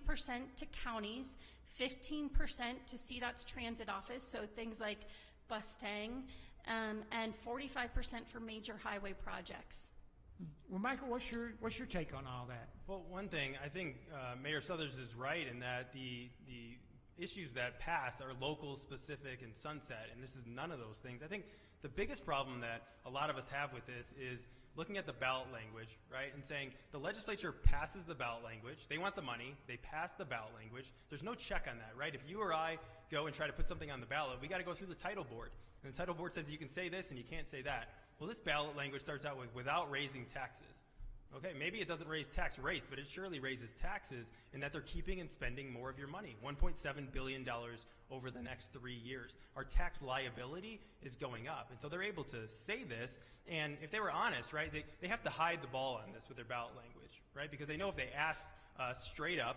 to counties, 15% to CDOT's transit office, so things like Bustang, and 45% for major highway projects. Well, Michael, what's your take on all that? Well, one thing, I think Mayor Southers is right in that the issues that pass are local, specific, and sunset, and this is none of those things. I think the biggest problem that a lot of us have with this is looking at the ballot language, right, and saying the legislature passes the ballot language, they want the money, they pass the ballot language, there's no check on that, right? If you or I go and try to put something on the ballot, we got to go through the title board, and the title board says you can say this and you can't say that. Well, this ballot language starts out with without raising taxes. Okay, maybe it doesn't raise tax rates, but it surely raises taxes in that they're keeping and spending more of your money, $1.7 billion over the next 3 years. Our tax liability is going up. And so they're able to say this, and if they were honest, right, they have to hide the ball on this with their ballot language, right? Because they know if they ask straight up,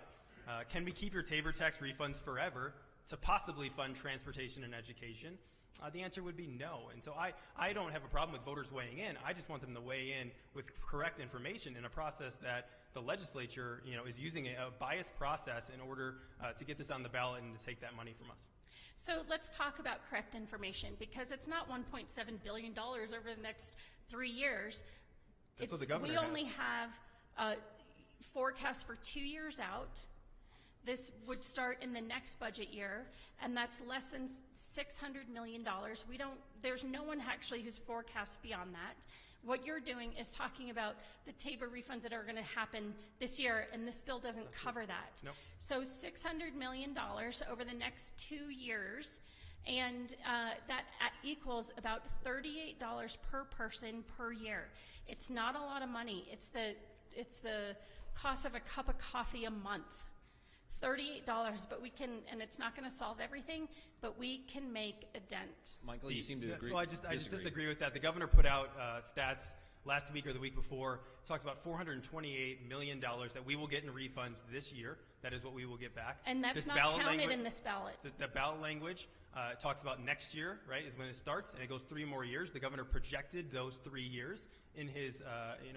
can we keep your Tabor tax refunds forever to possibly fund transportation and education? The answer would be no. And so I don't have a problem with voters weighing in. I just want them to weigh in with correct information in a process that the legislature, is using a biased process in order to get this on the ballot and to take that money from us. So let's talk about correct information, because it's not $1.7 billion over the next 3 years. That's what the governor we has. only have a forecast for 2 years out. This would start in the next budget year, and that's less than $600 million. There's no one actually who's forecast beyond that. What you're doing is talking about the Tabor refunds that are going to happen this year, and this bill doesn't cover that. Nope. So $600 million over the next 2 years, and that equals about $38 per person per year. It's not a lot of money. It's the cost of a cup of coffee a month. $38, but we can, and it's not going to solve everything, but we can make a dent. Michael, you seem to agree. Well, I just disagree with that. The governor put out stats last week or the week before. Talks about $428 million that we will get in refunds this year. That is what we will get back. And that's not counted in this ballot. The ballot language talks about next year, right, is when it starts, and it goes 3 more years. The governor projected those 3 years in his,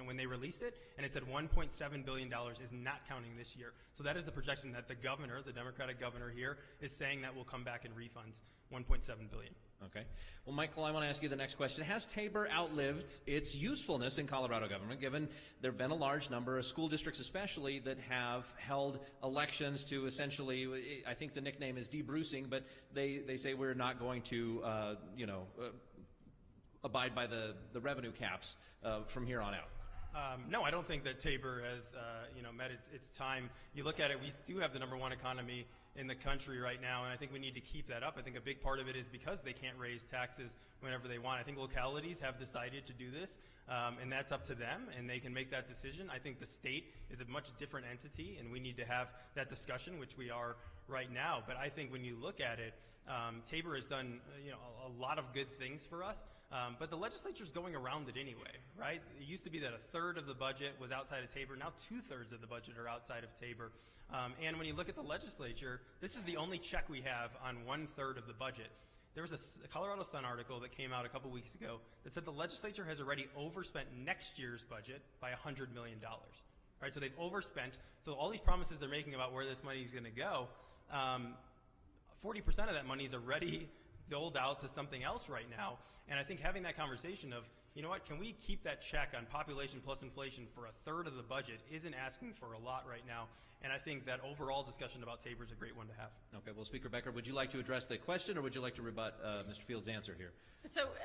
when they released it, and it said $1.7 billion is not counting this year. So that is the projection that the governor, the Democratic governor here, is saying that will come back in refunds, $1.7 billion. Okay. Well, Michael, I want to ask you the next question. Has Tabor outlived its usefulness in Colorado government, given there have been a large number of school districts especially that have held elections to essentially, I think the nickname is debrucing, but they say we're not going to, abide by the revenue caps from here on out? No, I don't think that Tabor has, met its time. You look at it, we do have the #1 economy in the country right now, and I think we need to keep that up. I think a big part of it is because they can't raise taxes whenever they want. I think localities have decided to do this, and that's up to them, and they can make that decision. I think the state is a much different entity, and we need to have that discussion, which we are right now. But I think when you look at it, Tabor has done a lot of good things for us, but the legislature is going around it anyway, right? It used to be that 1/3 of the budget was outside of Tabor. Now 2/3 of the budget are outside of Tabor. And when you look at the legislature, this is the only check we have on 1/3 of the budget. There was a Colorado Sun article that came out a couple weeks ago that said the legislature has already overspent next year's budget by $100 million. Right, so they've overspent. So all these promises they're making about where this money is going to go, 40% of that money is already doled out to something else right now. And I think having that conversation of, you know what, can we keep that check on population plus inflation for 1/3 of the budget isn't asking for a lot right now. And I think that overall discussion about Tabor is a great one to have. Okay, well, Speaker Becker, would you like to address the question, or would you like to rebut Mr. Fields' answer here? So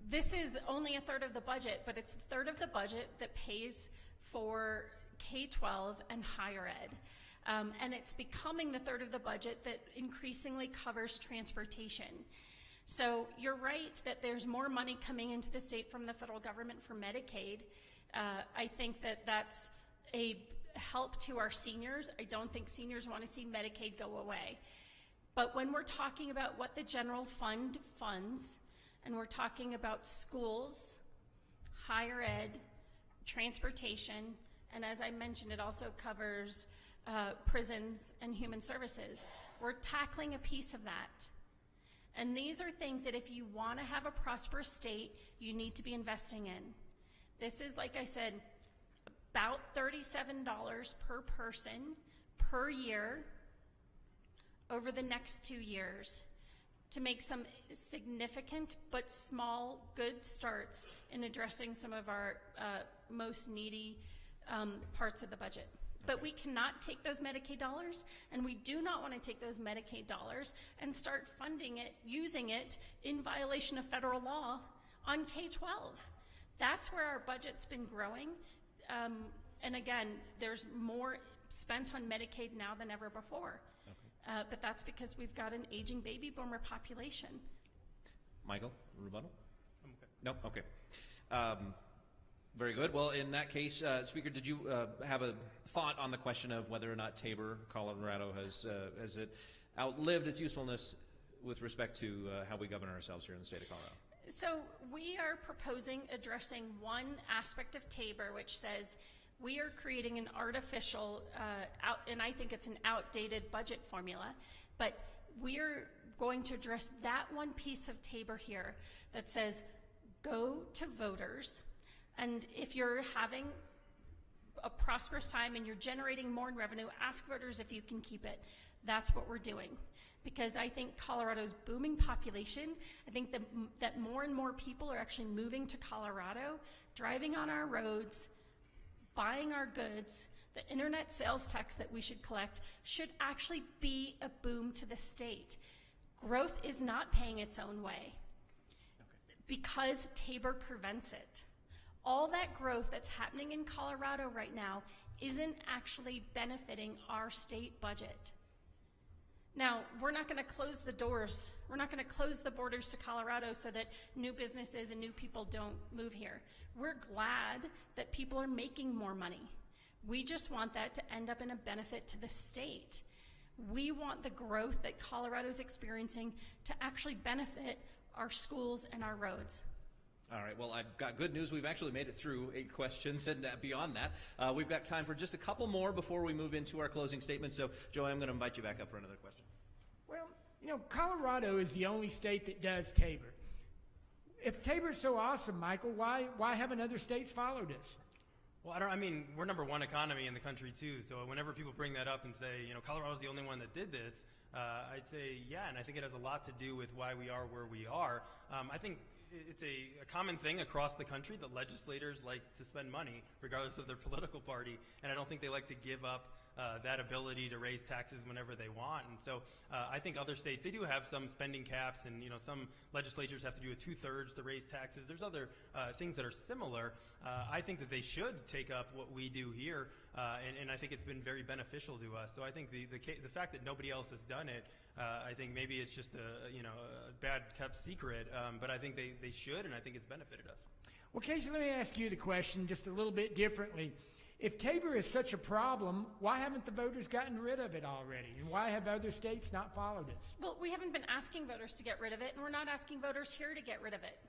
this is only 1/3 of the budget, but it's 1/3 of the budget that pays for K-12 and higher ed. And it's becoming the 1/3 of the budget that increasingly covers transportation. So you're right that there's more money coming into the state from the federal government for Medicaid. I think that that's a help to our seniors. I don't think seniors want to see Medicaid go away. But when we're talking about what the general fund funds, and we're talking about schools, higher ed, transportation, and as I mentioned, it also covers prisons and human services. We're tackling a piece of that. And these are things that if you want to have a prosperous state, you need to be investing in. This is, like I said, about $37 per person per year over the next 2 years to make some significant but small good starts in addressing some of our most needy parts of the budget. But we cannot take those Medicaid dollars, and we do not want to take those Medicaid dollars and start funding it, using it in violation of federal law on K-12. That's where our budget's been growing. And again, there's more spent on Medicaid now than ever before. Okay. But that's because we've got an aging baby boomer population. Michael, rebuttal? Okay. No? Okay. Very good. Well, in that case, Speaker, did you have a thought on the question of whether or not Tabor, Colorado, has it outlived its usefulness with respect to how we govern ourselves here in the state of Colorado? So we are proposing addressing one aspect of Tabor, which says we are creating an artificial, and I think it's an outdated budget formula, but we're going to address that one piece of Tabor here that says go to voters. And if you're having a prosperous time and you're generating more in revenue, ask voters if you can keep it. That's what we're doing. Because I think Colorado's booming population, I think that more and more people are actually moving to Colorado, driving on our roads, buying our goods. The internet sales tax that we should collect should actually be a boom to the state. Growth is not paying its own way because Tabor prevents it. All that growth that's happening in Colorado right now isn't actually benefiting our state budget. Now, we're not going to close the doors. We're not going to close the borders to Colorado so that new businesses and new people don't move here. We're glad that people are making more money. We just want that to end up in a benefit to the state. We want the growth that Colorado's experiencing to actually benefit our schools and our roads. All right, well, I've got good news. We've actually made it through 8 questions, and beyond that, we've got time for just a couple more before we move into our closing statement. So, Joey, I'm going to invite you back up for another question. Well, you know, Colorado is the only state that does Tabor. If Tabor's so awesome, Michael, why haven't other states followed us? Well, I mean, we're #1 economy in the country too. So whenever people bring that up and say, you know, Colorado's the only one that did this, I'd say, yeah, and I think it has a lot to do with why we are where we are. I think it's a common thing across the country that legislators like to spend money, regardless of their political party, and I don't think they like to give up that ability to raise taxes whenever they want. And so I think other states, they do have some spending caps, and you know, some legislatures have to do a 2/3 to raise taxes. There's other things that are similar. I think that they should take up what we do here, and I think it's been very beneficial to us. So I think the fact that nobody else has done it, I think maybe it's just a bad kept secret, but I think they should, and I think it's benefited us. Well, Casey, let me ask you the question just a little bit differently. If Tabor is such a problem, why haven't the voters gotten rid of it already? And why have other states not followed us? Well, we haven't been asking voters to get rid of it, and we're not asking voters here to get rid of it.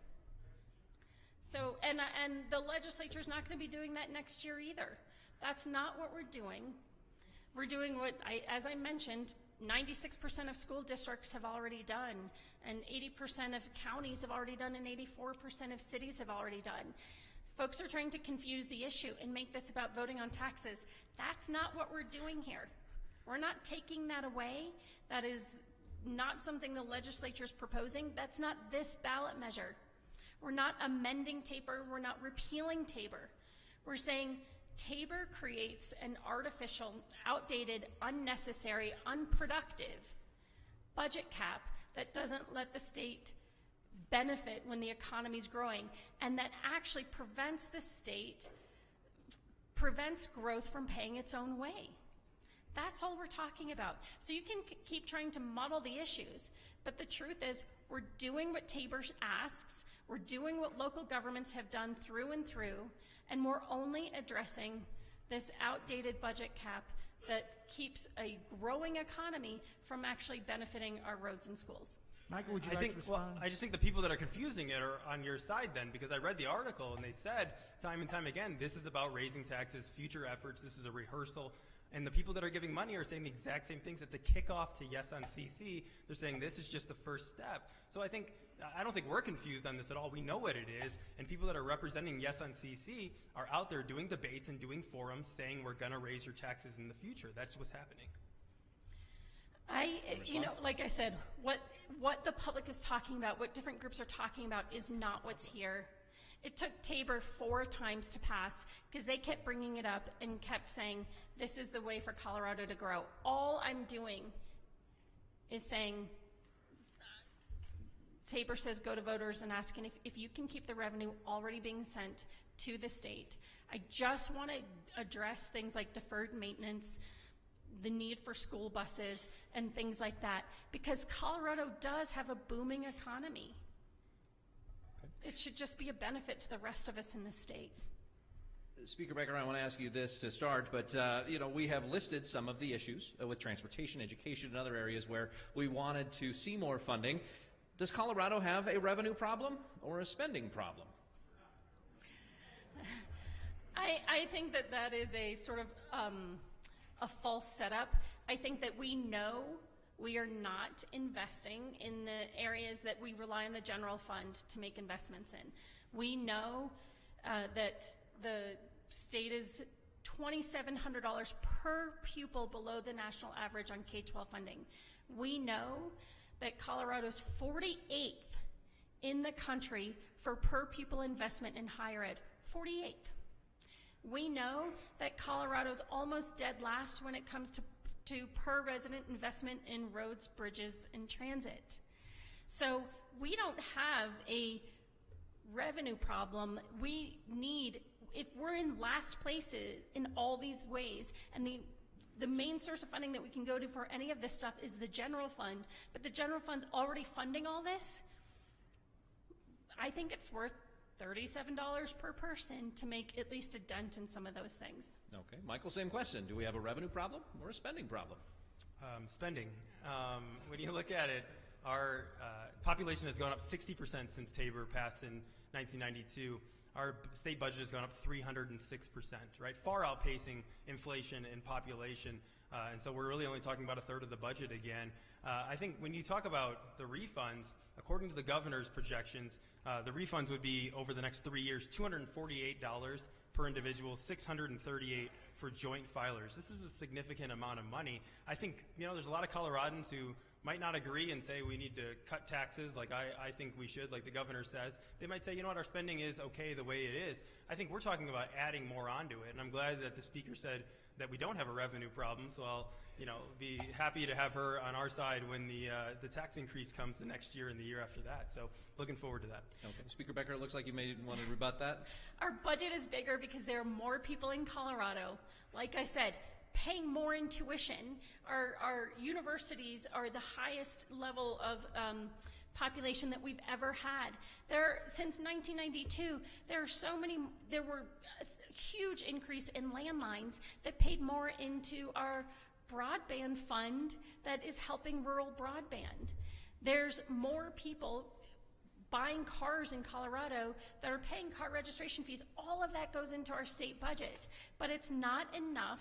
So, and the legislature's not going to be doing that next year either. That's not what we're doing. We're doing what, as I mentioned, 96% of school districts have already done, and 80% of counties have already done, and 84% of cities have already done. Folks are trying to confuse the issue and make this about voting on taxes. That's not what we're doing here. We're not taking that away. That is not something the legislature is proposing. That's not this ballot measure. We're not amending Tabor. We're not repealing Tabor. We're saying Tabor creates an artificial, outdated, unnecessary, unproductive budget cap that doesn't let the state benefit when the economy's growing, and that actually prevents the state, prevents growth from paying its own way. That's all we're talking about. So you can keep trying to muddle the issues, but the truth is we're doing what Tabor asks, we're doing what local governments have done through and through, and we're only addressing this outdated budget cap that keeps a growing economy from actually benefiting our roads and schools. Michael, would you like to respond? Well, I just think the people that are confusing it are on your side then, because I read the article and they said time and time again, this is about raising taxes, future efforts, this is a rehearsal. And the people that are giving money are saying the exact same things at the kickoff to Yes on CC. They're saying this is just the first step. So I don't think we're confused on this at all. We know what it is. And people that are representing Yes on CC are out there doing debates and doing forums saying we're going to raise your taxes in the future. That's what's happening. Like I said, what the public is talking about, what different groups are talking about is not what's here. It took Tabor 4 times to pass because they kept bringing it up and kept saying, this is the way for Colorado to grow. All I'm doing is saying, Tabor says go to voters and asking if you can keep the revenue already being sent to the state. I just want to address things like deferred maintenance, the need for school buses, and things like that, because Colorado does have a booming economy. It should just be a benefit to the rest of us in the state. Speaker Becker, I want to ask you this to start, but we have listed some of the issues with transportation, education, and other areas where we wanted to see more funding. Does Colorado have a revenue problem or a spending problem? I think that is a sort of a false setup. I think that we know we are not investing in the areas that we rely on the general fund to make investments in. We know that the state is $2,700 per pupil below the national average on K-12 funding. We know that Colorado's 48th in the country for per pupil investment in higher ed, 48th. We know that Colorado's almost dead last when it comes to per resident investment in roads, bridges, and transit. So we don't have a revenue problem. We need, if we're in last places in all these ways, and the main source of funding that we can go to for any of this stuff is the general fund, but the general fund's already funding all this, I think it's worth $37 per person to make at least a dent in some of those things. Okay, Michael, same question. Do we have a revenue problem or a spending problem? Spending. When you look at it, our population has gone up 60% since Tabor passed in 1992. Our state budget has gone up 306%, right? Far outpacing inflation and population. And so we're really only talking about a third of the budget again. I think when you talk about the refunds, according to the governor's projections, the refunds would be over the next 3 years, $248 per individual, $638 for joint filers. This is a significant amount of money. I think, there's a lot of Coloradans who might not agree and say we need to cut taxes like I think we should, like the governor says. They might say, you know what, our spending is okay the way it is. I think we're talking about adding more onto it, and I'm glad that the speaker said that we don't have a revenue problem, so I'll be happy to have her on our side when the tax increase comes the next year and the year after that. So looking forward to that. Okay. Speaker Becker, it looks like you may want to rebut that. Our budget is bigger because there are more people in Colorado. Like I said, paying more in tuition. Our universities are the highest level of population that we've ever had. Since 1992, there were a huge increase in landlines that paid more into our broadband fund that is helping rural broadband. There's more people buying cars in Colorado that are paying car registration fees. All of that goes into our state budget, but it's not enough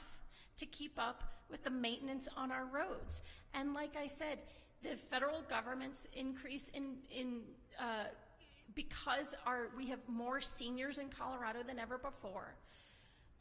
to keep up with the maintenance on our roads. And like I said, the federal government's increase because we have more seniors in Colorado than ever before.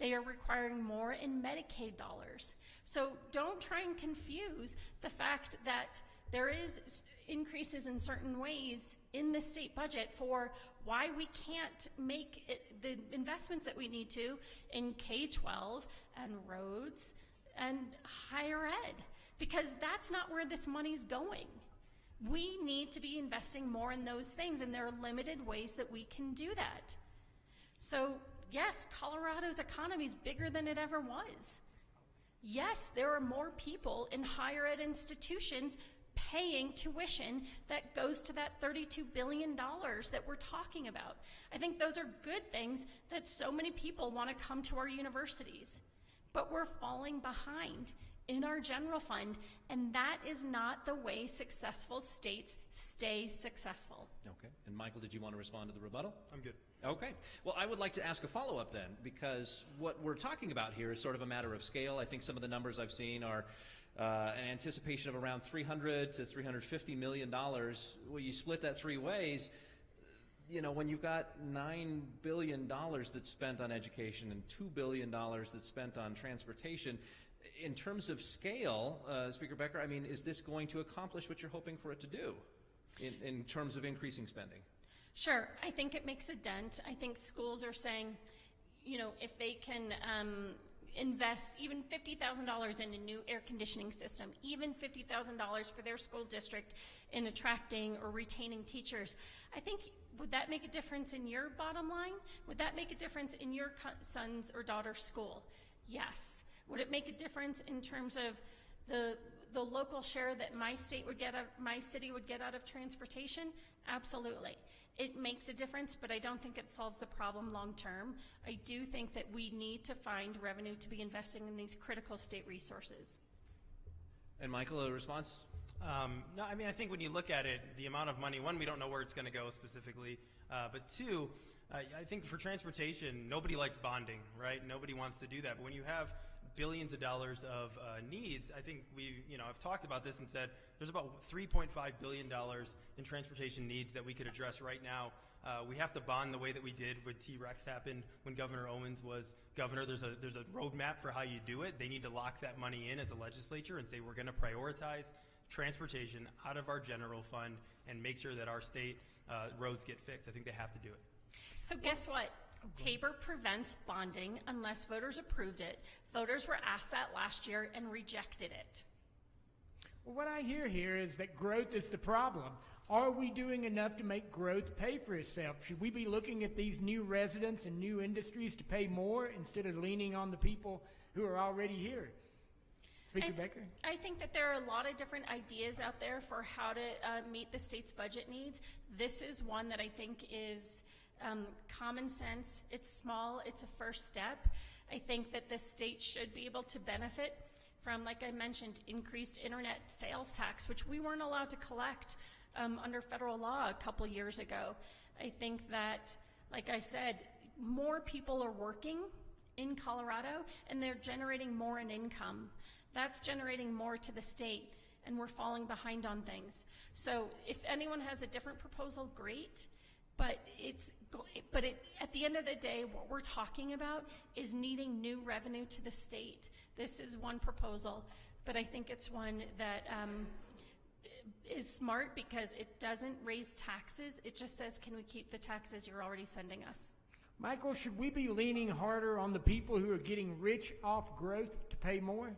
They are requiring more in Medicaid dollars. So don't try and confuse the fact that there is increases in certain ways in the state budget for why we can't make the investments that we need to in K-12 and roads and higher ed, because that's not where this money's going. We need to be investing more in those things, and there are limited ways that we can do that. So yes, Colorado's economy is bigger than it ever was. Yes, there are more people in higher ed institutions paying tuition that goes to that $32 billion that we're talking about. I think those are good things that so many people want to come to our universities. But we're falling behind in our general fund, and that is not the way successful states stay successful. Okay. And Michael, did you want to respond to the rebuttal? I'm good. Okay. Well, I would like to ask a follow-up then, because what we're talking about here is sort of a matter of scale. I think some of the numbers I've seen are an anticipation of around $300 to $350 million. Well, you split that three ways. When you've got $9 billion that's spent on education and $2 billion that's spent on transportation, in terms of scale, Speaker Becker, is this going to accomplish what you're hoping for it to do in terms of increasing spending? Sure. I think it makes a dent. I think schools are saying, if they can invest even $50,000 in a new air conditioning system, even $50,000 for their school district in attracting or retaining teachers, I think, would that make a difference in your bottom line? Would that make a difference in your son's or daughter's school? Yes. Would it make a difference in terms of the local share that my city would get out of transportation? Absolutely. It makes a difference, but I don't think it solves the problem long term. I do think that we need to find revenue to be investing in these critical state resources. And Michael, a response? No, I think when you look at it, the amount of money, one, we don't know where it's going to go specifically, but two, I think for transportation, nobody likes bonding, right? Nobody wants to do that. But when you have billions of dollars of needs, I think I've talked about this and said there's about $3.5 billion in transportation needs that we could address right now. We have to bond the way that we did when T-Rex happened, when Governor Owens was governor. There's a roadmap for how you do it. They need to lock that money in as a legislature and say we're going to prioritize transportation out of our general fund and make sure that our state roads get fixed. I think they have to do it. So guess what? Tabor prevents bonding unless voters approved it. Voters were asked that last year and rejected it. Well, what I hear here is that growth is the problem. Are we doing enough to make growth pay for itself? Should we be looking at these new residents and new industries to pay more instead of leaning on the people who are already here? Speaker Becker? I think that there are a lot of different ideas out there for how to meet the state's budget needs. This is one that I think is common sense. It's small. It's a first step. I think that the state should be able to benefit from, like I mentioned, increased internet sales tax, which we weren't allowed to collect under federal law a couple years ago. I think that, like I said, more people are working in Colorado and they're generating more in income. That's generating more to the state, and we're falling behind on things. So if anyone has a different proposal, great. But at the end of the day, what we're talking about is needing new revenue to the state. This is one proposal, but I think it's one that is smart because it doesn't raise taxes. It just says, can we keep the taxes you're already sending us? Michael, should we be leaning harder on the people who are getting rich off growth to pay more?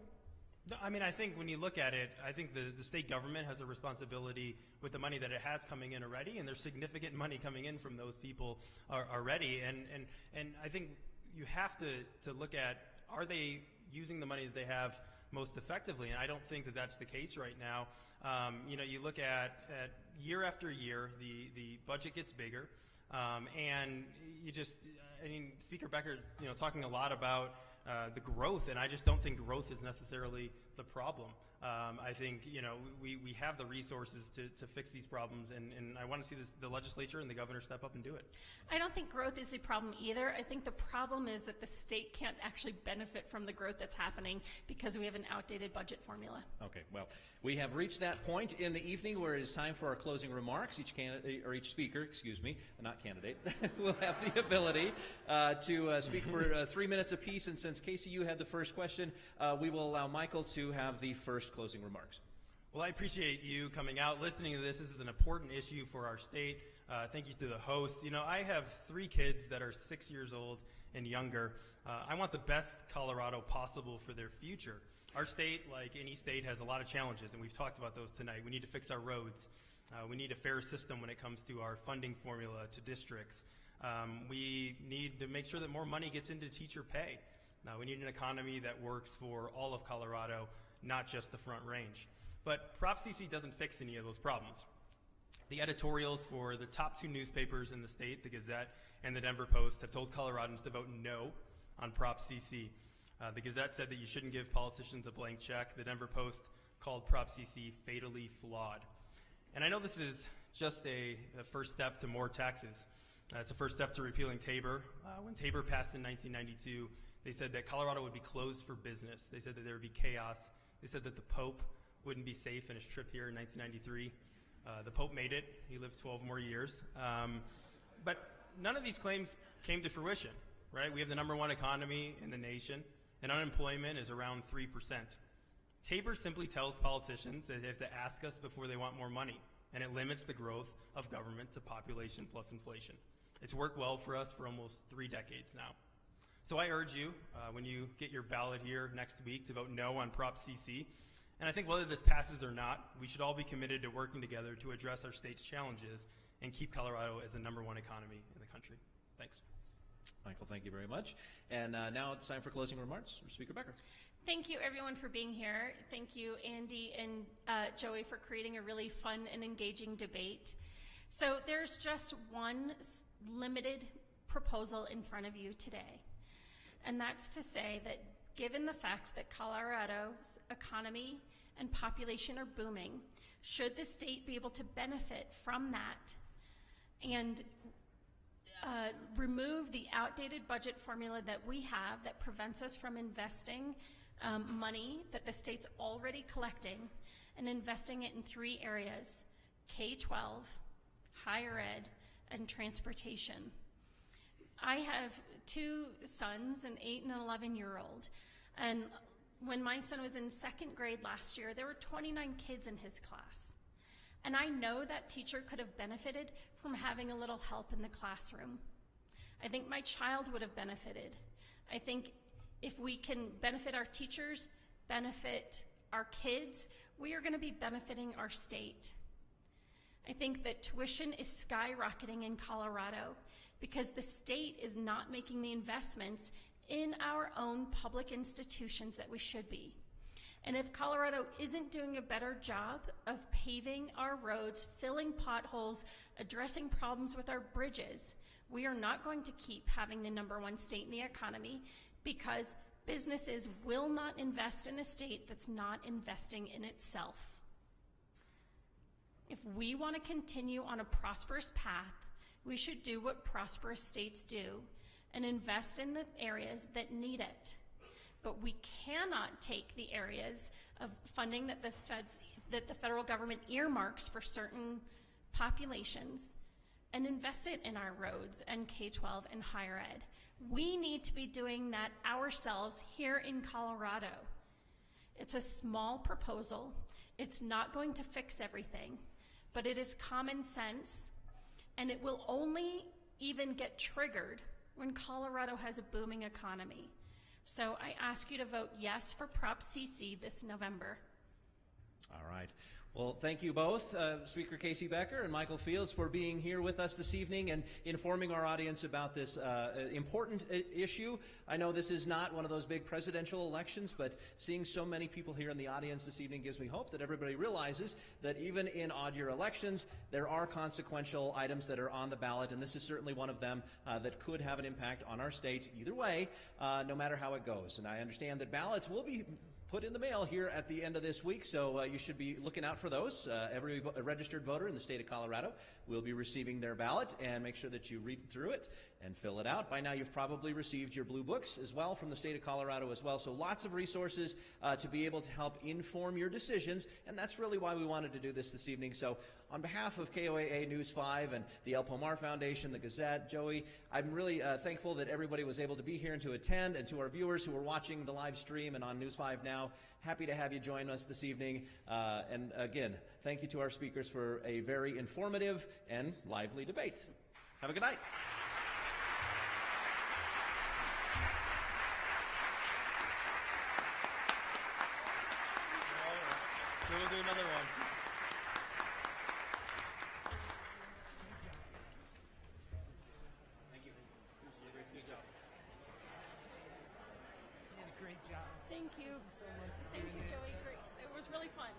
No, I mean, I think when you look at it, I think the state government has a responsibility with the money that it has coming in already, and there's significant money coming in from those people already. And I think you have to look at, are they using the money that they have most effectively? And I don't think that that's the case right now. You look at year after year, the budget gets bigger. And Speaker Becker is, talking a lot about the growth, and I just don't think growth is necessarily the problem. I think, we have the resources to fix these problems, and I want to see the legislature and the governor step up and do it. I don't think growth is the problem either. I think the problem is that the state can't actually benefit from the growth that's happening because we have an outdated budget formula. Okay, well, we have reached that point in the evening where it is time for our closing remarks. Each candidate, or each speaker, not candidate, will have the ability to speak for 3 minutes apiece. And since Casey, you had the first question, we will allow Michael to have the first closing remarks. Well, I appreciate you coming out, listening to this. This is an important issue for our state. Thank you to the host. I have 3 kids that are 6 years old and younger. I want the best Colorado possible for their future. Our state, like any state, has a lot of challenges, and we've talked about those tonight. We need to fix our roads. We need a fair system when it comes to our funding formula to districts. We need to make sure that more money gets into teacher pay. Now, we need an economy that works for all of Colorado, not just the Front Range. But Prop CC doesn't fix any of those problems. The editorials for the top 2 newspapers in the state, the Gazette and the Denver Post, have told Coloradans to vote no on Prop CC. The Gazette said that you shouldn't give politicians a blank check. The Denver Post called Prop CC fatally flawed. And I know this is just a first step to more taxes. It's a first step to repealing Tabor. When Tabor passed in 1992, they said that Colorado would be closed for business. They said that there would be chaos. They said that the Pope wouldn't be safe in his trip here in 1993. The Pope made it. He lived 12 more years. But none of these claims came to fruition, right? We have the #1 economy in the nation, and unemployment is around 3%. Tabor simply tells politicians that they have to ask us before they want more money, and it limits the growth of government to population plus inflation. It's worked well for us for almost 3 decades now. So I urge you, when you get your ballot here next week, to vote no on Prop CC. And I think whether this passes or not, we should all be committed to working together to address our state's challenges and keep Colorado as the #1 economy in the country. Thanks. Michael, thank you very much. And now it's time for closing remarks. Speaker Becker. Thank you, everyone, for being here. Thank you, Andy and Joey, for creating a really fun and engaging debate. So there's just one limited proposal in front of you today, and that's to say that given the fact that Colorado's economy and population are booming, should the state be able to benefit from that and remove the outdated budget formula that we have that prevents us from investing money that the state's already collecting and investing it in 3 areas: K-12, higher ed, and transportation. I have 2 sons, an 8 and an 11-year-old, and when my son was in 2nd grade last year, there were 29 kids in his class. And I know that teacher could have benefited from having a little help in the classroom. I think my child would have benefited. I think if we can benefit our teachers, benefit our kids, we are going to be benefiting our state. I think that tuition is skyrocketing in Colorado because the state is not making the investments in our own public institutions that we should be. And if Colorado isn't doing a better job of paving our roads, filling potholes, addressing problems with our bridges, we are not going to keep having the #1 state in the economy, because businesses will not invest in a state that's not investing in itself. If we want to continue on a prosperous path, we should do what prosperous states do and invest in the areas that need it. But we cannot take the areas of funding that the federal government earmarks for certain populations and invest it in our roads and K-12 and higher ed. We need to be doing that ourselves here in Colorado. It's a small proposal. It's not going to fix everything, but it is common sense, and it will only even get triggered when Colorado has a booming economy. So I ask you to vote yes for Prop CC this November. All right. Well, thank you both, Speaker Casey Becker and Michael Fields, for being here with us this evening and informing our audience about this important issue. I know this is not one of those big presidential elections, but seeing so many people here in the audience this evening gives me hope that everybody realizes that even in odd-year elections, there are consequential items that are on the ballot, and this is certainly one of them that could have an impact on our state either way, no matter how it goes. And I understand that ballots will be put in the mail here at the end of this week, so you should be looking out for those. Every registered voter in the state of Colorado will be receiving their ballot, and make sure that you read through it and fill it out. By now you've probably received your blue books as well from the state of Colorado as well, so lots of resources to be able to help inform your decisions, and that's really why we wanted to do this evening. So on behalf of KOAA News 5 and the El Pomar Foundation, the Gazette, Joey, I'm really thankful that everybody was able to be here and to attend, and to our viewers who are watching the live stream and on News 5 now, happy to have you join us this evening. And again, thank you to our speakers for a very informative and lively debate. Have a good night. So we'll do another one. Thank you. Good job. You did a great job. Thank you. Thank you, Joey. Great. It was really fun.